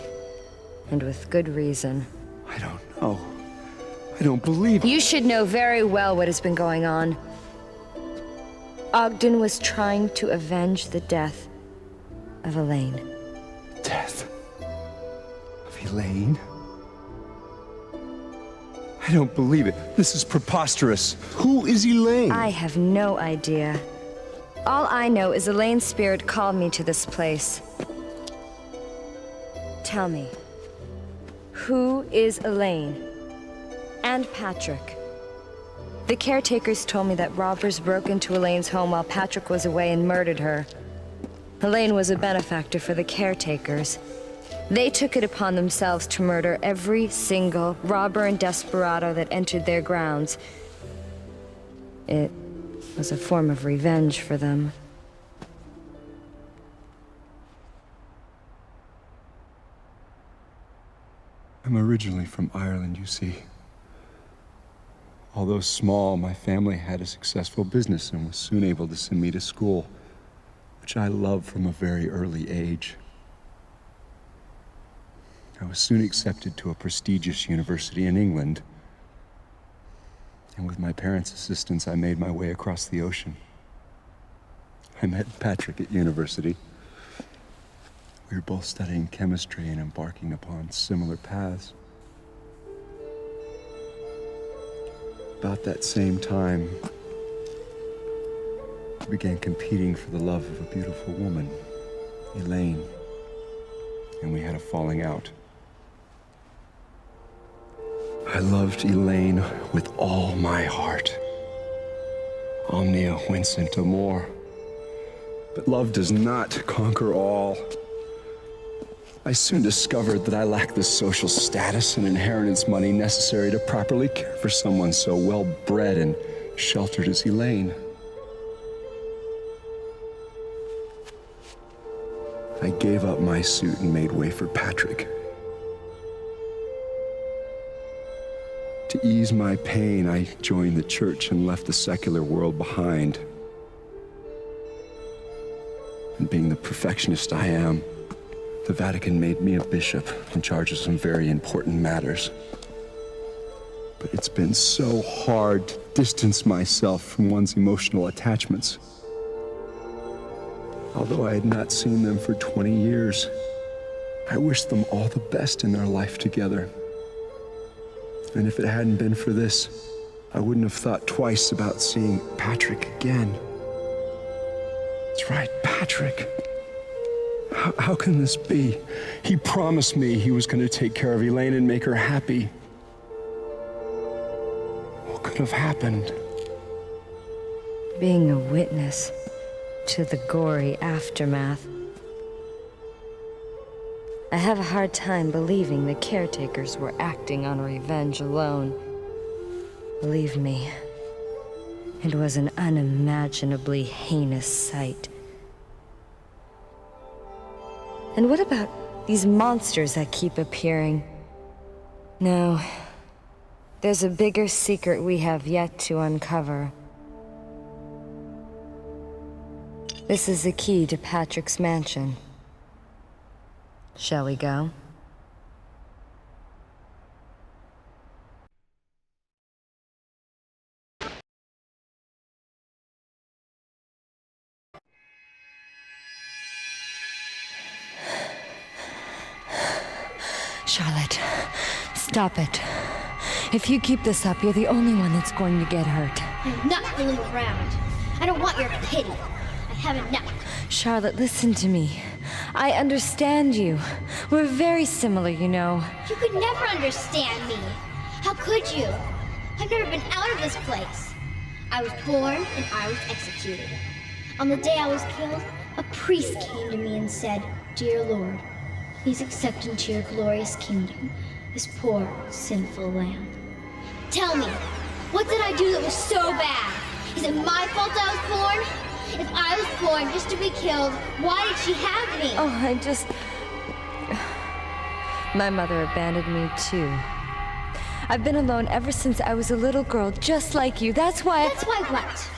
B: And with good reason.
I: I don't know. I don't believe it.
B: You should know very well what has been going on. Ogden was trying to avenge the death of Elaine.
I: Death of Elaine? I don't believe it. This is preposterous. Who is Elaine?
B: I have no idea. All I know is Elaine's spirit called me to this place. Tell me, who is Elaine? And Patrick? The caretakers told me that robbers broke into Elaine's home while Patrick was away and murdered her. Elaine was a benefactor for the caretakers. They took it upon themselves to murder every single robber and desperado that entered their grounds. It was a form of revenge for them.
I: I'm originally from Ireland, you see. Although small, my family had a successful business and was soon able to send me to school, which I loved from a very early age. I was soon accepted to a prestigious university in England. And with my parents' assistance, I made my way across the ocean. I met Patrick at university. We were both studying chemistry and embarking upon similar paths. About that same time, I began competing for the love of a beautiful woman, Elaine, and we had a falling out. I loved Elaine with all my heart. Omnia vincit amor. But love does not conquer all. I soon discovered that I lacked the social status and inheritance money necessary to properly care for someone so well-bred and sheltered as Elaine. I gave up my suit and made way for Patrick. To ease my pain, I joined the church and left the secular world behind. And being the perfectionist I am, the Vatican made me a bishop in charge of some very important matters. But it's been so hard to distance myself from one's emotional attachments. Although I had not seen them for 20 years, I wished them all the best in their life together. And if it hadn't been for this, I wouldn't have thought twice about seeing Patrick again. That's right, Patrick. How can this be? He promised me he was going to take care of Elaine and make her happy. What could have happened?
B: Being a witness to the gory aftermath. I have a hard time believing the caretakers were acting on revenge alone. Believe me, it was an unimaginably heinous sight. And what about these monsters that keep appearing? No, there's a bigger secret we have yet to uncover. This is the key to Patrick's mansion. Shall we go? Charlotte, stop it. If you keep this up, you're the only one that's going to get hurt.
H: I'm not fooling around. I don't want your pity. I have enough.
B: Charlotte, listen to me. I understand you. We're very similar, you know.
H: You could never understand me. How could you? I've never been out of this place. I was born and I was executed. On the day I was killed, a priest came to me and said, "Dear Lord, please accept into your glorious kingdom this poor, sinful lamb." Tell me, what did I do that was so bad? Is it my fault I was born? If I was born just to be killed, why did she have me?
B: Oh, My mother abandoned me, too. I've been alone ever since I was a little girl, just like you. That's why
H: That's why what?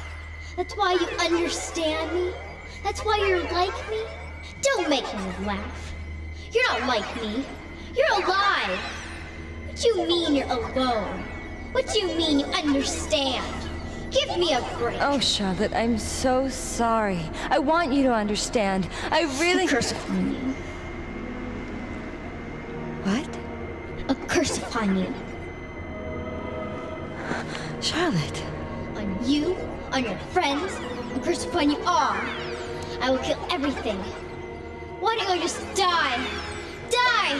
H: That's why you understand me? That's why you're like me? Don't make me laugh. You're not like me. You're alive. What do you mean you're alone? What do you mean you understand? Give me a break.
B: Oh, Charlotte, I'm so sorry. I want you to understand. I really...
H: A curse upon you.
B: What?
H: A curse upon you.
B: Charlotte.
H: On you, on your friends, a curse upon you all. I will kill everything. Why don't you just die? Die!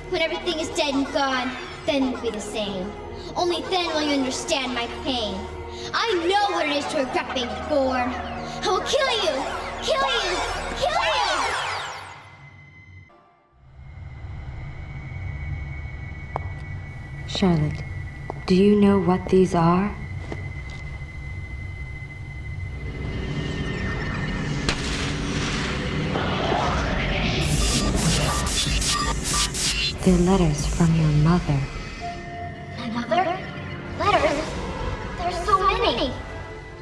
H: When everything is dead and gone, then we'll be the same. Only then will you understand my pain. I know what it is to regret being born. I will kill you! Kill you! Kill you!
B: Charlotte, do you know what these are? They're letters from your mother.
H: My mother? Letters? There's so many!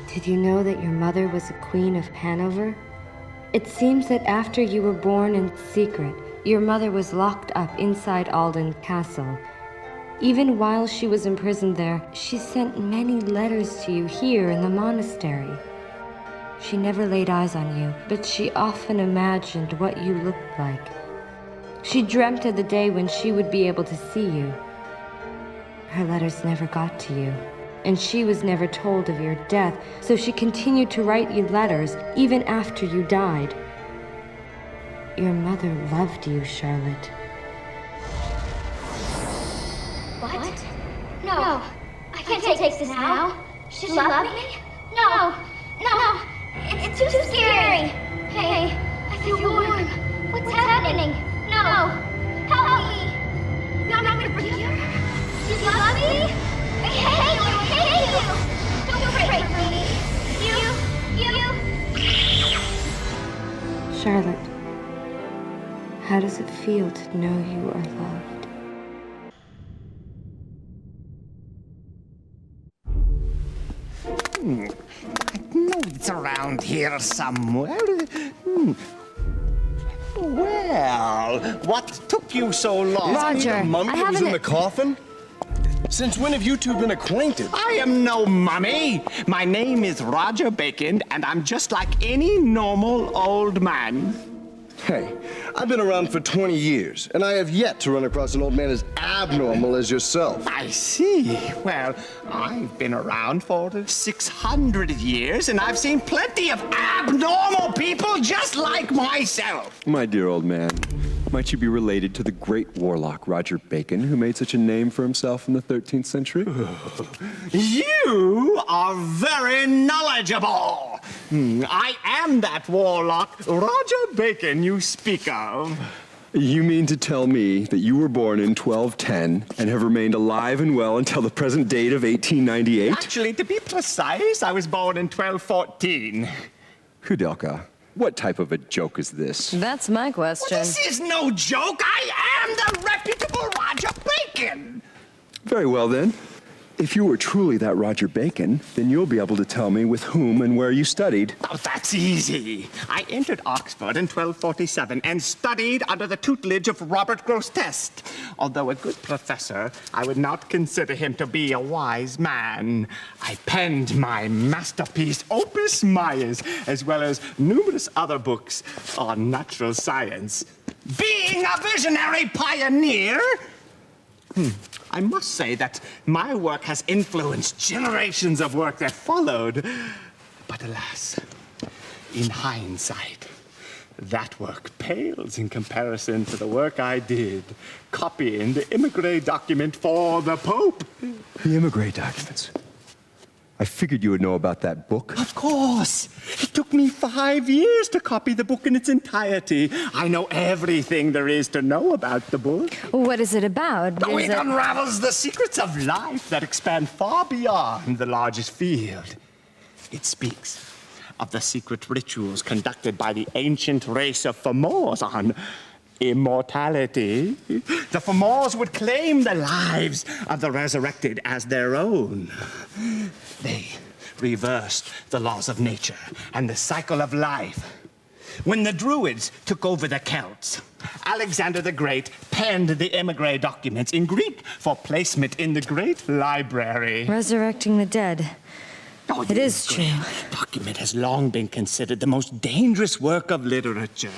B: Did you know that your mother was a queen of Hanover? It seems that after you were born in secret, your mother was locked up inside Alden Castle. Even while she was imprisoned there, she sent many letters to you here in the monastery. She never laid eyes on you, but she often imagined what you looked like. She dreamt of the day when she would be able to see you. Her letters never got to you, and she was never told of your death, so she continued to write you letters even after you died. Your mother loved you, Charlotte.
H: What? No. I can't take this now. Should she love me? No. No. It's too scary. Hey, I feel warm. What's happening? No. Help me. You're not gonna forgive her? You love me? I hate you. I hate you. Don't pray for me. You.
B: Charlotte, how does it feel to know you are loved?
O: I know it's around here somewhere. Well, what took you so long?
B: Roger,
A: The mummy that was in the coffin? Since when have you two been acquainted?
O: I am no mummy. My name is Roger Bacon, and I'm just like any normal old man.
A: Hey, I've been around for 20 years, and I have yet to run across an old man as abnormal as yourself.
O: I see. Well, I've been around for 600 years, and I've seen plenty of abnormal people just like myself.
I: My dear old man, might you be related to the great warlock Roger Bacon, who made such a name for himself in the 13th century?
O: You are very knowledgeable. I am that warlock, Roger Bacon, you speak of.
I: You mean to tell me that you were born in 1210 and have remained alive and well until the present date of 1898?
O: Actually, to be precise, I was born in 1214.
I: Koudelka, what type of a joke is this?
B: That's my question.
O: Well, this is no joke. I am the reputable Roger Bacon.
I: Very well, then. If you were truly that Roger Bacon, then you'll be able to tell me with whom and where you studied.
O: Oh, that's easy. I entered Oxford in 1247 and studied under the tutelage of Robert Grosseteste. Although a good professor, I would not consider him to be a wise man. I penned my masterpiece, Opus Maius, as well as numerous other books on natural science. Being a visionary pioneer, I must say that my work has influenced generations of work that followed. But alas, in hindsight, that work pales in comparison to the work I did, copying the Immigré document for the Pope.
I: The Immigré documents. I figured you would know about that book.
O: Of course. It took me 5 years to copy the book in its entirety. I know everything there is to know about the book.
B: What is it about?
O: Oh, it unravels the secrets of life that expand far beyond the largest field. It speaks of the secret rituals conducted by the ancient race of Fomors on immortality. The Fomors would claim the lives of the resurrected as their own. They reversed the laws of nature and the cycle of life. When the Druids took over the Celts, Alexander the Great penned the emigre documents in Greek for placement in the Great Library.
B: Resurrecting the dead.
O: Oh,
B: it is true.
O: The document has long been considered the most dangerous work of literature.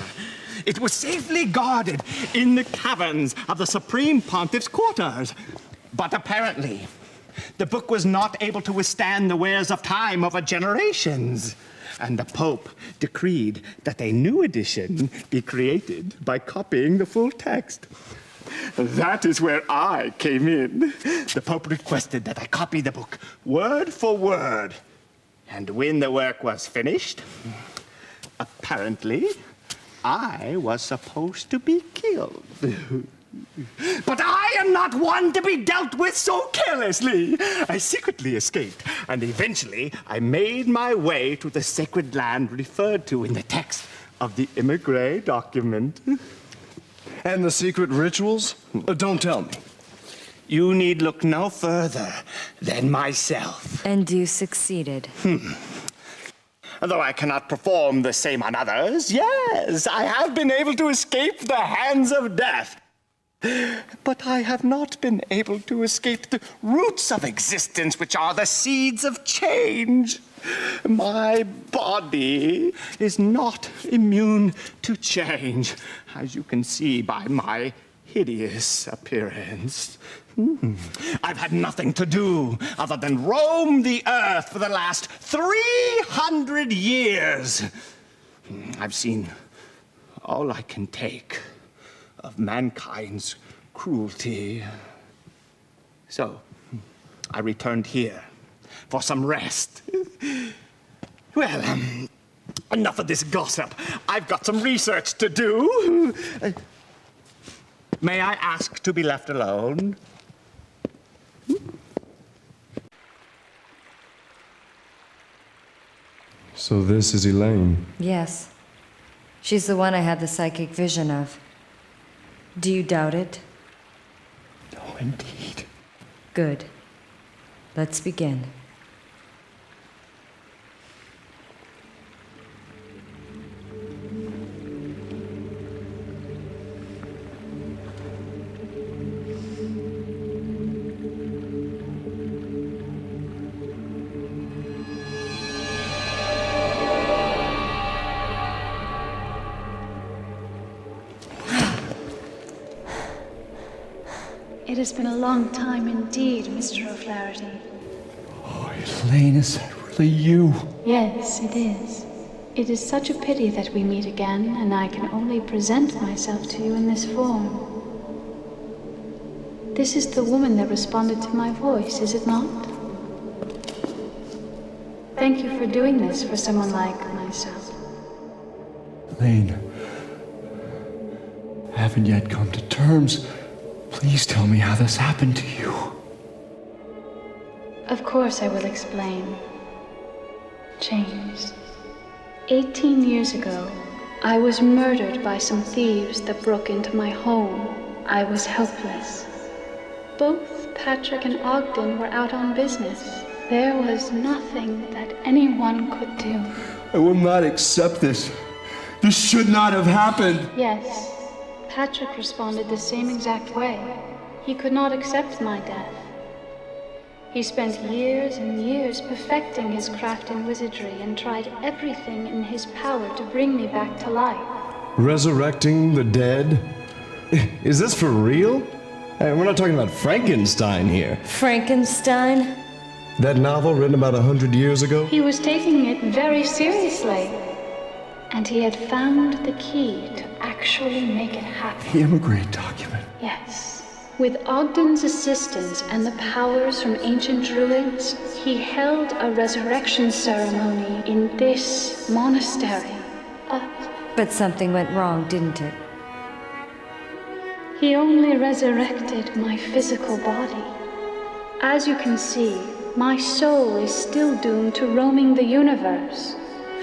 O: It was safely guarded in the caverns of the Supreme Pontiff's quarters. But apparently, the book was not able to withstand the wears of time over generations. And the Pope decreed that a new edition be created by copying the full text. That is where I came in. The Pope requested that I copy the book word for word. And when the work was finished, apparently, I was supposed to be killed. But I am not one to be dealt with so carelessly. I secretly escaped, and eventually I made my way to the sacred land referred to in the text of the emigre document.
C: And the secret rituals? Don't tell me.
O: You need look no further than myself.
B: And you succeeded.
O: Though I cannot perform the same on others, yes, I have been able to escape the hands of death. But I have not been able to escape the roots of existence, which are the seeds of change. My body is not immune to change, as you can see by my hideous appearance. I've had nothing to do other than roam the earth for the last 300 years. I've seen all I can take of mankind's cruelty. So, I returned here for some rest. Well, enough of this gossip. I've got some research to do. May I ask to be left alone?
C: So this is Elaine.
B: Yes. She's the one I had the psychic vision of. Do you doubt it?
O: No, indeed.
B: Good. Let's begin.
P: It has been a long time indeed, Mr. O'Flaherty.
F: Oh, Elaine, is that really you?
P: Yes, it is. It is such a pity that we meet again, and I can only present myself to you in this form. This is the woman that responded to my voice, is it not? Thank you for doing this for someone like myself.
F: Elaine, I haven't yet come to terms. Please tell me how this happened to you.
P: Of course I will explain. James, 18 years ago, I was murdered by some thieves that broke into my home. I was helpless. Both Patrick and Ogden were out on business. There was nothing that anyone could do.
F: I will not accept this. This should not have happened.
P: Yes, Patrick responded the same exact way. He could not accept my death. He spent years and years perfecting his craft in wizardry and tried everything in his power to bring me back to life.
C: Resurrecting the dead? Is this for real? Hey, we're not talking about Frankenstein here.
B: Frankenstein?
C: That novel written about 100 years ago?
P: He was taking it very seriously. And he had found the key to actually make it happen.
F: The immigrant document.
P: Yes. With Ogden's assistance and the powers from ancient druids, he held a resurrection ceremony in this monastery.
B: But something went wrong, didn't it?
P: He only resurrected my physical body. As you can see, my soul is still doomed to roaming the universe.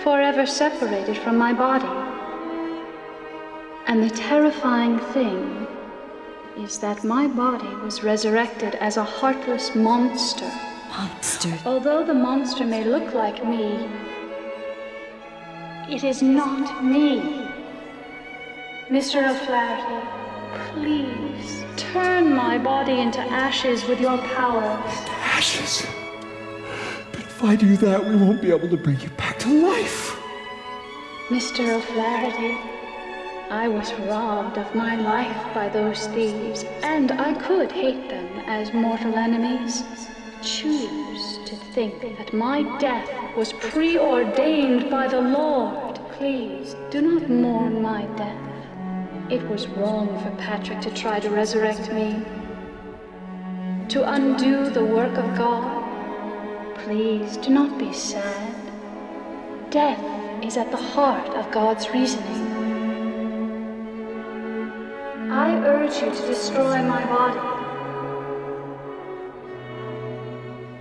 P: forever separated from my body. And the terrifying thing is that my body was resurrected as a heartless monster.
B: Monster?
P: Although the monster may look like me, it is not me. Mr. O'Flaherty, please turn my body into ashes with your power.
I: Ashes? But if I do that, we won't be able to bring you back to life.
P: Mr. O'Flaherty, I was robbed of my life by those thieves, and I could hate them as mortal enemies. Choose to think that my death was preordained by the Lord. Please, do not mourn my death. It was wrong for Patrick to try to resurrect me, to undo the work of God. Please, do not be sad. Death is at the heart of God's reasoning. I urge you to destroy my body.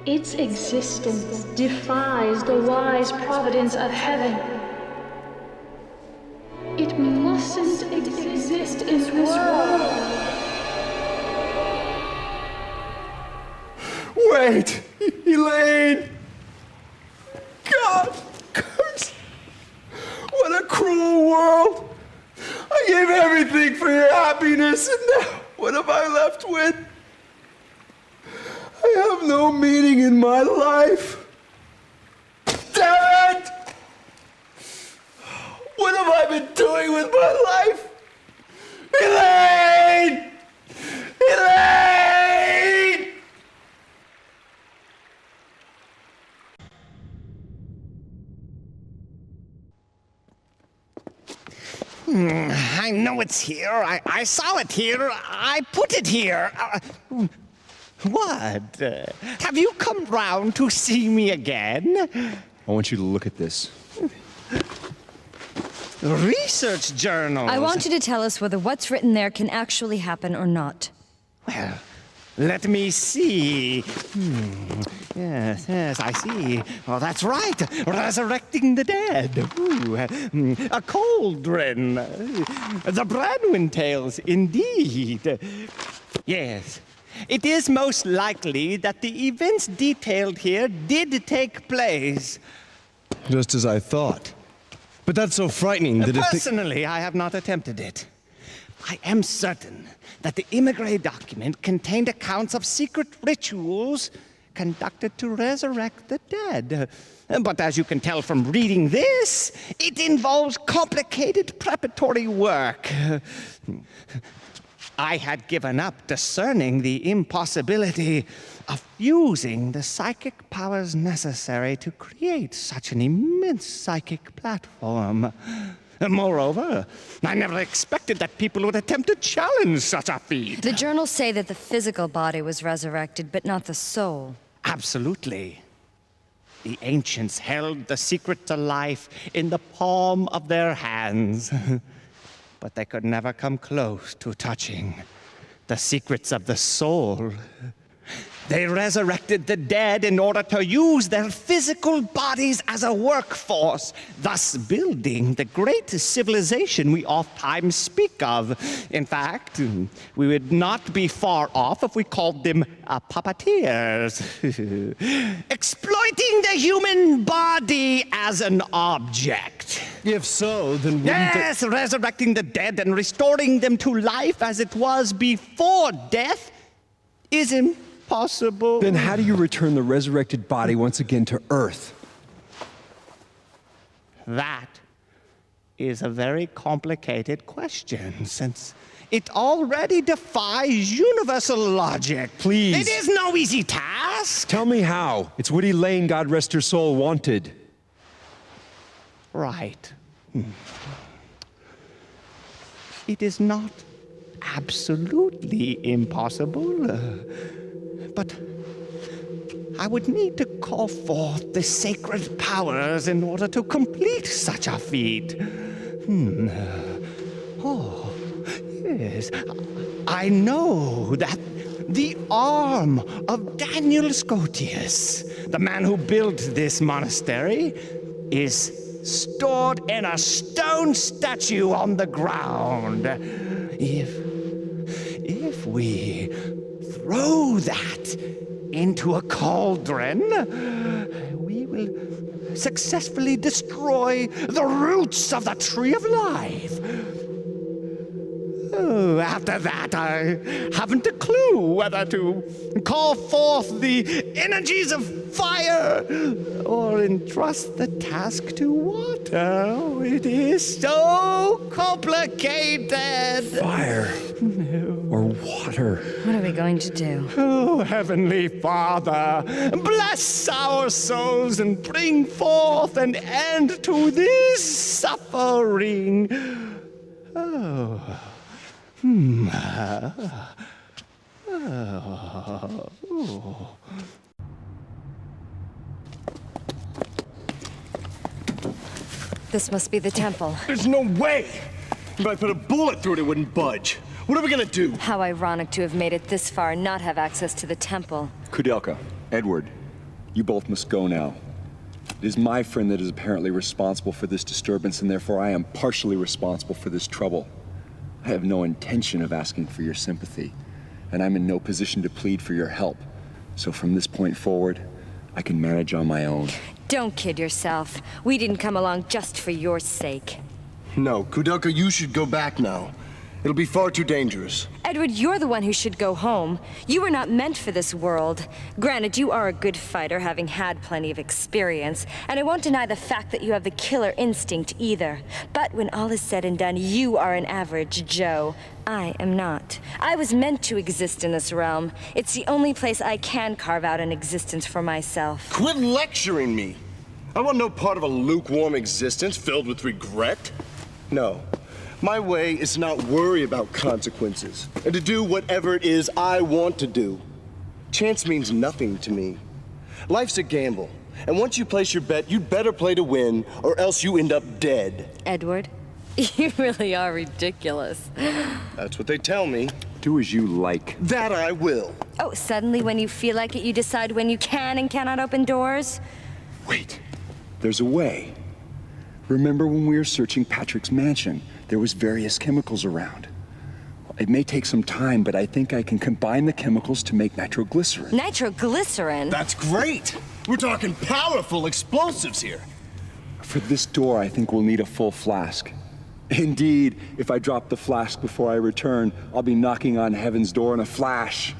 P: Its existence defies the wise providence of heaven. It mustn't exist in this world.
I: Wait! Elaine! God! Curse! What a cruel world! I gave everything for your happiness, and now what have I left with? I have no meaning in my life. Damn it! What have I been doing with my life? Elaine! Elaine!
Q: I know it's here. I saw it here. I put it here. What? Have you come round to see me again?
I: I want you to look at this.
Q: Research journals.
B: I want you to tell us whether what's written there can actually happen or not.
Q: Well, let me see. Yes, I see. Oh, that's right. Resurrecting the dead. Ooh, a cauldron. The Branwyn tales, indeed. Yes. It is most likely that the events detailed here did take place.
C: Just as I thought. But that's so frightening that
Q: Personally, I have not attempted it. I am certain that the Immigrant document contained accounts of secret rituals conducted to resurrect the dead. But as you can tell from reading this, it involves complicated preparatory work. I had given up discerning the impossibility of using the psychic powers necessary to create such an immense psychic platform. Moreover, I never expected that people would attempt to challenge such a feat.
B: The journals say that the physical body was resurrected, but not the soul.
Q: Absolutely. The ancients held the secret to life in the palm of their hands. But they could never come close to touching the secrets of the soul. They resurrected the dead in order to use their physical bodies as a workforce, thus building the great civilization we oftentimes speak of. In fact, we would not be far off if we called them puppeteers. Exploiting the human body as an object.
C: If so, then wouldn't
Q: Yes, resurrecting the dead and restoring them to life as it was before death is impossible.
I: Then how do you return the resurrected body once again to Earth?
Q: That is a very complicated question, since it already defies universal logic.
I: Please.
Q: It is no easy task.
I: Tell me how. It's what Elaine, God rest her soul, wanted.
Q: Right. It is not absolutely impossible, but I would need to call forth the sacred powers in order to complete such a feat. Oh, yes. I know that the arm of Daniel Scotius, the man who built this monastery, is stored in a stone statue on the ground. If we throw that into a cauldron, we will successfully destroy the roots of the Tree of Life. Oh, after that, I haven't a clue whether to call forth the energies of fire or entrust the task to water. Oh, it is so complicated.
I: Fire or water.
B: What are we going to do?
Q: Oh, Heavenly Father, bless our souls and bring forth an end to this suffering. Oh.
B: This must be the temple.
A: There's no way! If I put a bullet through it, it wouldn't budge. What are we gonna do?
B: How ironic to have made it this far and not have access to the temple.
I: Koudelka, Edward, you both must go now. It is my friend that is apparently responsible for this disturbance, and therefore I am partially responsible for this trouble. I have no intention of asking for your sympathy, and I'm in no position to plead for your help. So from this point forward, I can manage on my own.
B: Don't kid yourself. We didn't come along just for your sake.
A: No, Koudelka, you should go back now. It'll be far too dangerous.
B: Edward, you're the one who should go home. You were not meant for this world. Granted, you are a good fighter, having had plenty of experience, and I won't deny the fact that you have the killer instinct either. But when all is said and done, you are an average Joe. I am not. I was meant to exist in this realm. It's the only place I can carve out an existence for myself.
A: Quit lecturing me! I want no part of a lukewarm existence filled with regret. No. My way is to not worry about consequences, and to do whatever it is I want to do. Chance means nothing to me. Life's a gamble, and once you place your bet, you'd better play to win, or else you end up dead.
B: Edward, you really are ridiculous.
A: That's what they tell me.
I: Do as you like.
A: That I will.
B: Oh, suddenly when you feel like it, you decide when you can and cannot open doors?
I: Wait, there's a way. Remember when we were searching Patrick's mansion? There was various chemicals around. It may take some time, but I think I can combine the chemicals to make nitroglycerin.
B: Nitroglycerin?
A: That's great! We're talking powerful explosives here.
I: For this door, I think we'll need a full flask. Indeed, if I drop the flask before I return, I'll be knocking on heaven's door in a flash.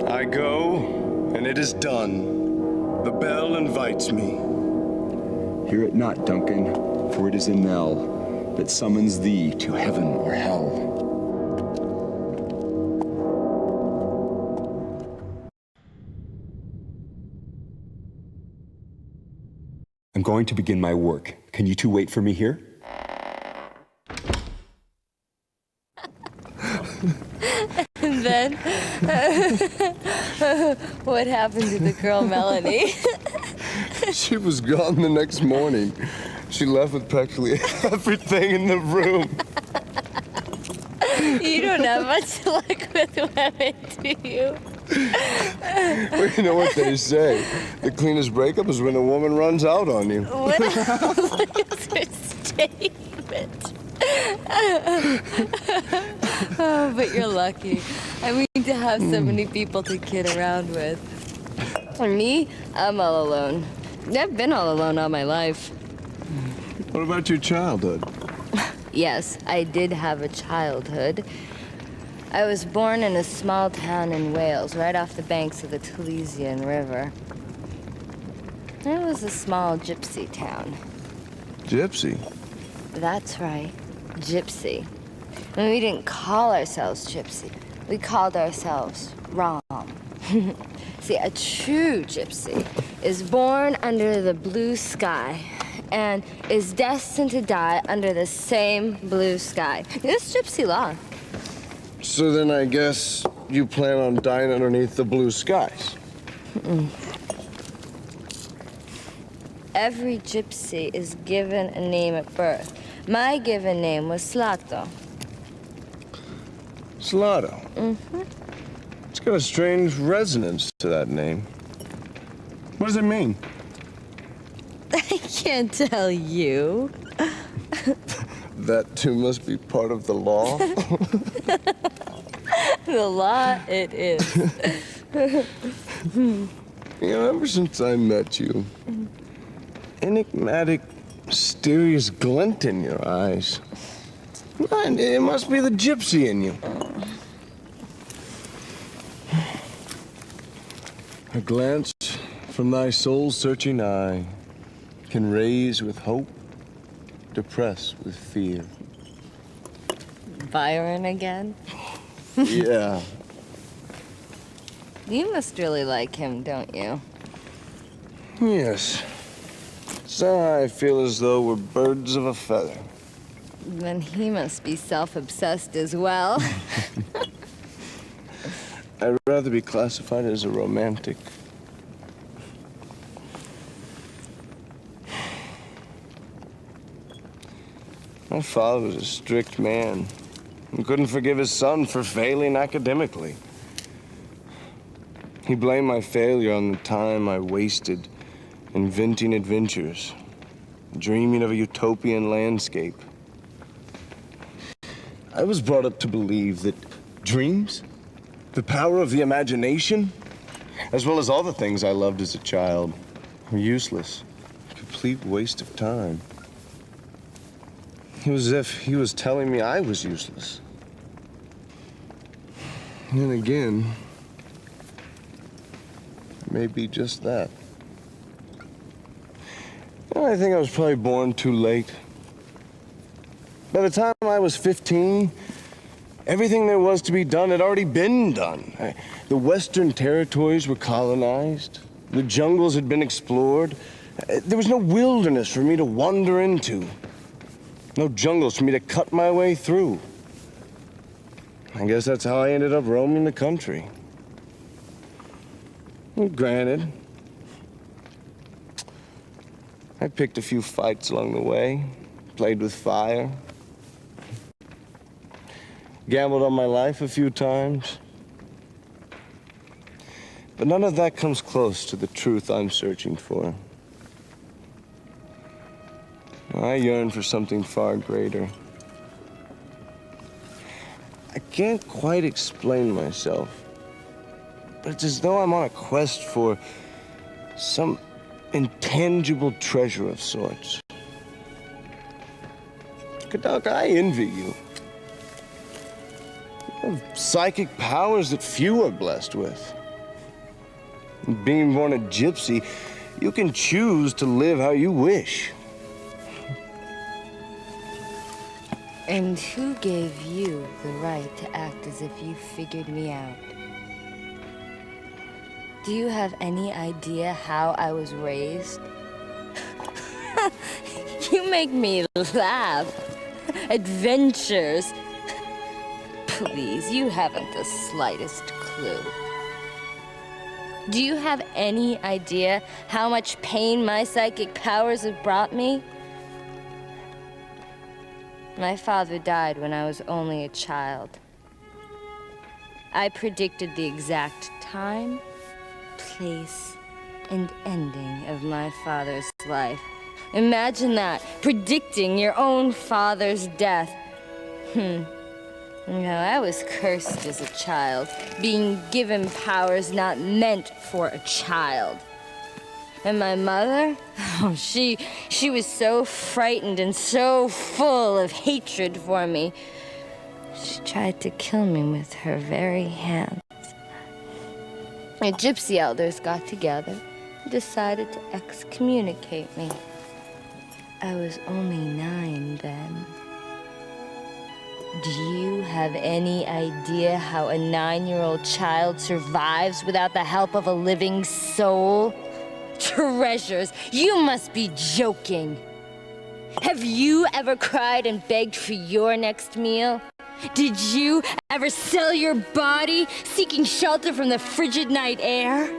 A: I go, and it is done. The bell invites me.
I: Hear it not, Duncan, for it is a knell that summons thee to heaven or hell. I'm going to begin my work. Can you two wait for me here?
B: And then, what happened to the girl Melanie?
C: She was gone the next morning. She left with practically everything in the room.
B: You don't have much luck with women, do you?
C: Well, you know what they say. The cleanest breakup is when a woman runs out on you.
B: What else is her statement? Oh, but you're lucky. I mean, to have so many people to kid around with. For me, I'm all alone. I've been all alone all my life.
C: What about your childhood?
B: Yes, I did have a childhood. I was born in a small town in Wales, right off the banks of the Taliesin River. It was a small gypsy town.
C: Gypsy?
B: That's right, gypsy. And we didn't call ourselves gypsy. We called ourselves Rom. See, a true gypsy is born under the blue sky and is destined to die under the same blue sky. It's gypsy law.
C: So then I guess you plan on dying underneath the blue skies.
B: Every gypsy is given a name at birth. My given name was Slato.
C: Salado.
B: Mm-hmm.
C: It's got a strange resonance to that name. What does it mean?
B: I can't tell you.
C: That too must be part of the law.
B: The law it is.
C: You know, ever since I met you, enigmatic, mysterious glint in your eyes. And it must be the gypsy in you. A glance from thy soul-searching eye can raise with hope, depress with fear.
B: Byron again?
C: Yeah.
B: You must really like him, don't you?
C: Yes. So I feel as though we're birds of a feather.
B: Then he must be self-obsessed as well.
C: I'd rather be classified as a romantic. My father was a strict man and couldn't forgive his son for failing academically. He blamed my failure on the time I wasted inventing adventures, dreaming of a utopian landscape. I was brought up to believe that dreams, the power of the imagination, as well as all the things I loved as a child, were useless, a complete waste of time. It was as if he was telling me I was useless. And then again, it may be just that. I think I was probably born too late. By the time I was 15, everything there was to be done had already been done. The Western territories were colonized. The jungles had been explored. There was no wilderness for me to wander into. No jungles for me to cut my way through. I guess that's how I ended up roaming the country. Well, granted, I picked a few fights along the way, played with fire, gambled on my life a few times. But none of that comes close to the truth I'm searching for. I yearn for something far greater. I can't quite explain myself, but it's as though I'm on a quest for some intangible treasure of sorts. Koudelka, I envy you. You have psychic powers that few are blessed with. Being born a gypsy, you can choose to live how you wish.
B: And who gave you the right to act as if you figured me out? Do you have any idea how I was raised? You make me laugh. Adventures. Please, you haven't the slightest clue. Do you have any idea how much pain my psychic powers have brought me? My father died when I was only a child. I predicted the exact time, place, and ending of my father's life. Imagine that, predicting your own father's death. No, I was cursed as a child, being given powers not meant for a child. And my mother, she was so frightened and so full of hatred for me. She tried to kill me with her very hands. The gypsy elders got together and decided to excommunicate me. I was only 9 then. Do you have any idea how a 9-year-old child survives without the help of a living soul? Treasures, you must be joking. Have you ever cried and begged for your next meal? Did you ever sell your body, seeking shelter from the frigid night air?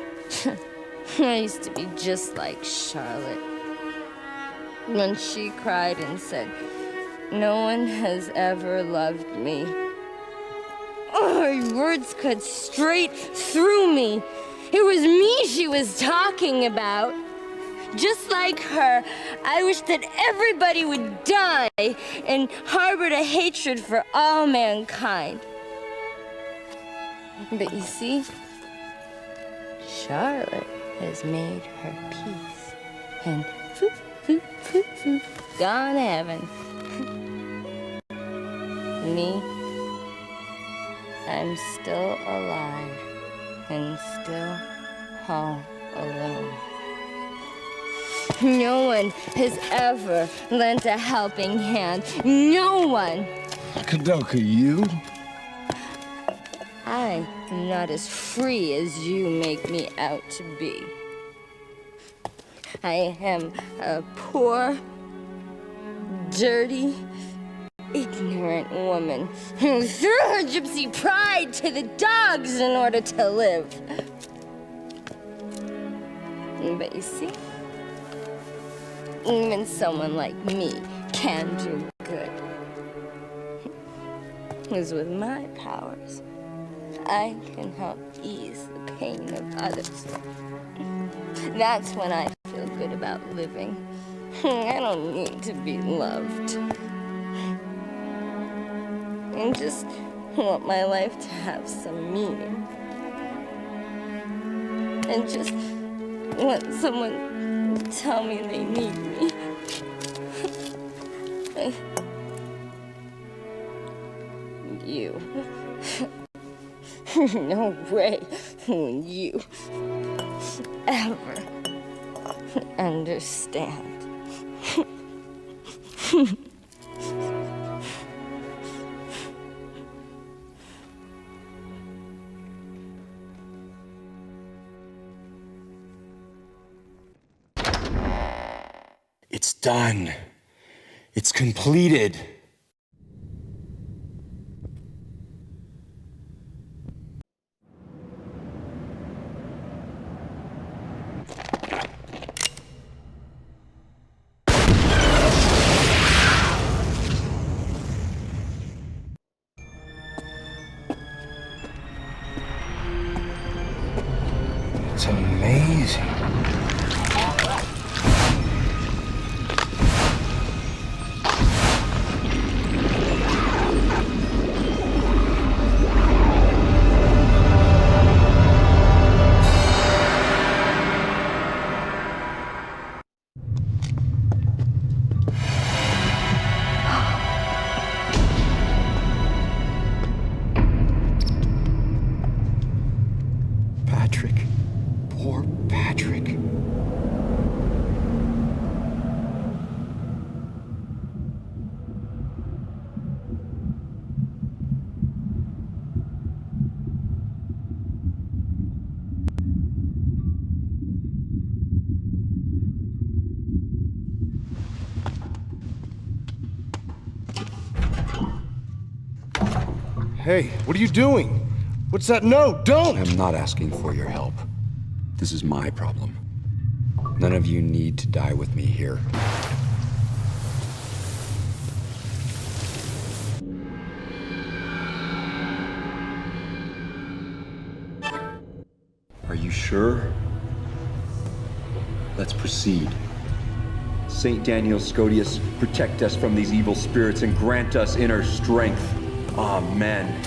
B: I used to be just like Charlotte. When she cried and said, "No one has ever loved me." Her words cut straight through me. It was me she was talking about. Just like her, I wish that everybody would die and harbored a hatred for all mankind. But you see, Charlotte has made her peace and gone to heaven. Me, I'm still alive and still all alone. No one has ever lent a helping hand. No one.
C: Koudelka, you?
B: I am not as free as you make me out to be. I am a poor, dirty, ignorant woman who threw her gypsy pride to the dogs in order to live. But you see, even someone like me can do good. Because with my powers, I can help ease the pain of others. That's when I feel good about living. I don't need to be loved. I just want my life to have some meaning. And just want someone to tell me they need me. You. No way will you ever understand.
C: It's done. It's completed. It's amazing. Patrick. Poor Patrick. Hey, what are you doing? What's that? No, don't!
I: I'm not asking for your help. This is my problem. None of you need to die with me here. Are you sure? Let's proceed. Saint Daniel Scotius, protect us from these evil spirits and grant us inner strength. Amen.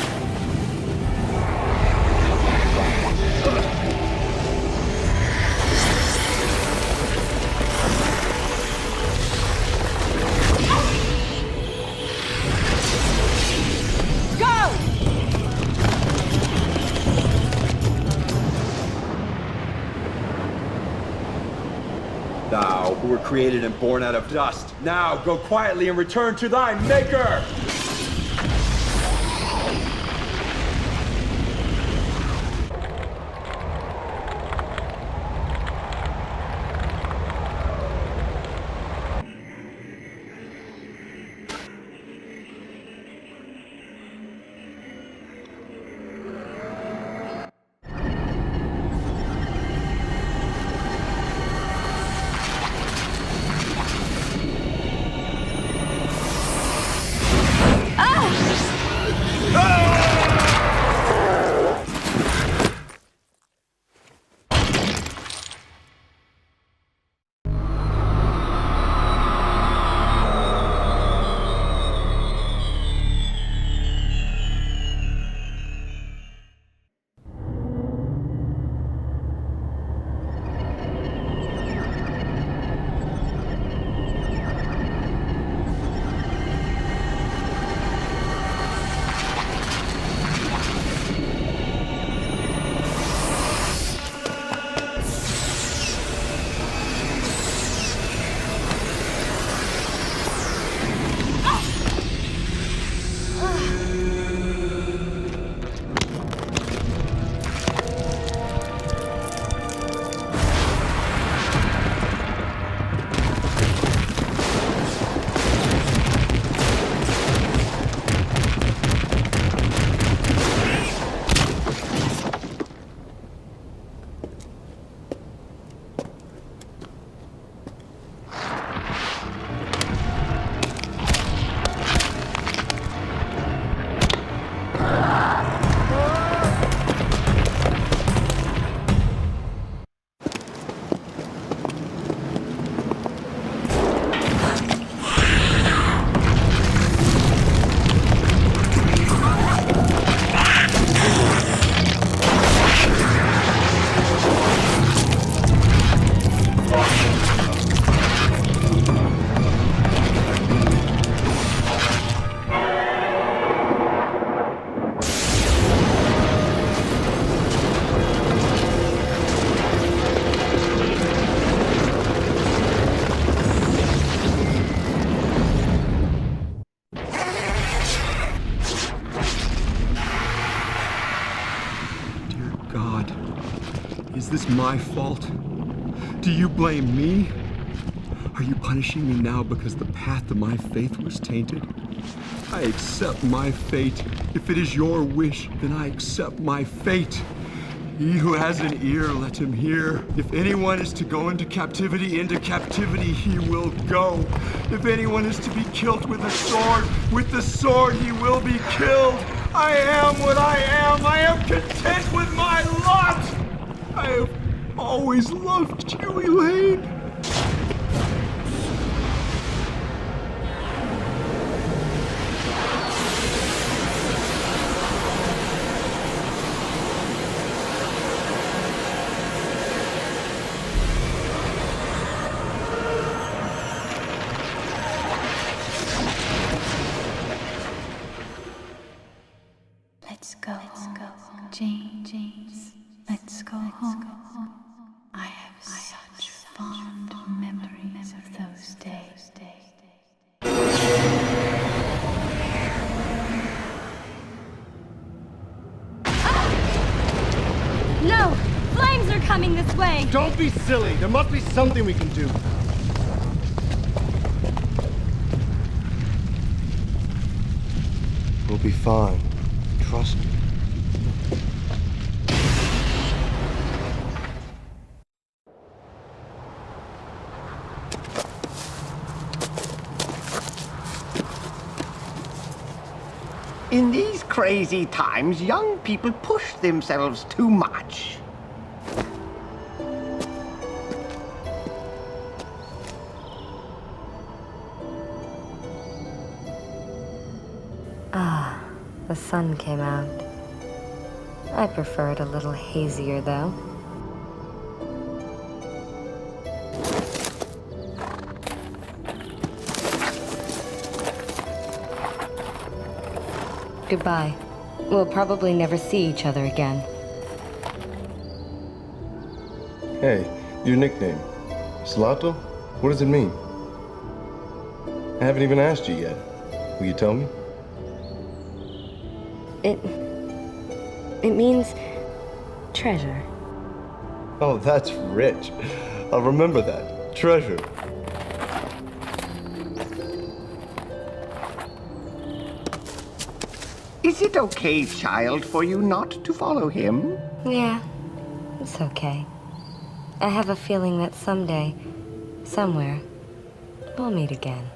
I: Thou, who were created and born out of dust, now go quietly and return to thy Maker! God? Is this my fault? Do you blame me? Are you punishing me now because the path of my faith was tainted? I accept my fate. If it is your wish, then I accept my fate. He who has an ear, let him hear. If anyone is to go into captivity he will go. If anyone is to be killed with the sword he will be killed. I am what I am. I am content with my lot. I have always loved you, Elaine.
P: Let's go home, James. Let's go home. I have such fond memories of those days.
R: No! Flames are coming this way!
A: Don't be silly. There must be something we can do. We'll be fine. Trust me.
S: In these crazy times, young people push themselves too much.
B: Ah, the sun came out. I prefer it a little hazier, though. Goodbye. We'll probably never see each other again.
C: Hey, your nickname. Slato? What does it mean? I haven't even asked you yet. Will you tell me?
B: It means treasure.
C: Oh, that's rich. I'll remember that. Treasure.
S: Is it okay, child, for you not to follow him?
B: Yeah, it's okay. I have a feeling that someday, somewhere, we'll meet again.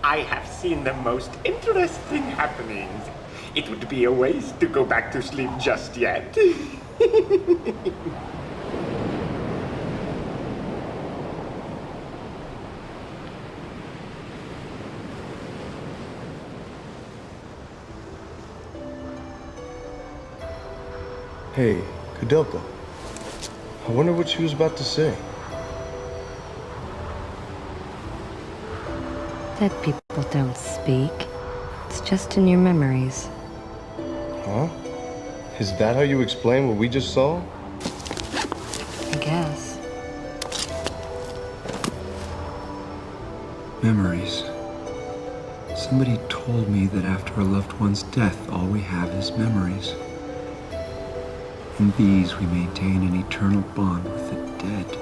O: I have seen the most interesting happenings. It would be a waste to go back to sleep just yet.
C: Hey, Koudelka. I wonder what she was about to say.
B: Dead people don't speak. It's just in your memories.
C: Huh? Is that how you explain what we just saw?
B: I guess.
I: Memories. Somebody told me that after a loved one's death, all we have is memories. In these, we maintain an eternal bond with the dead.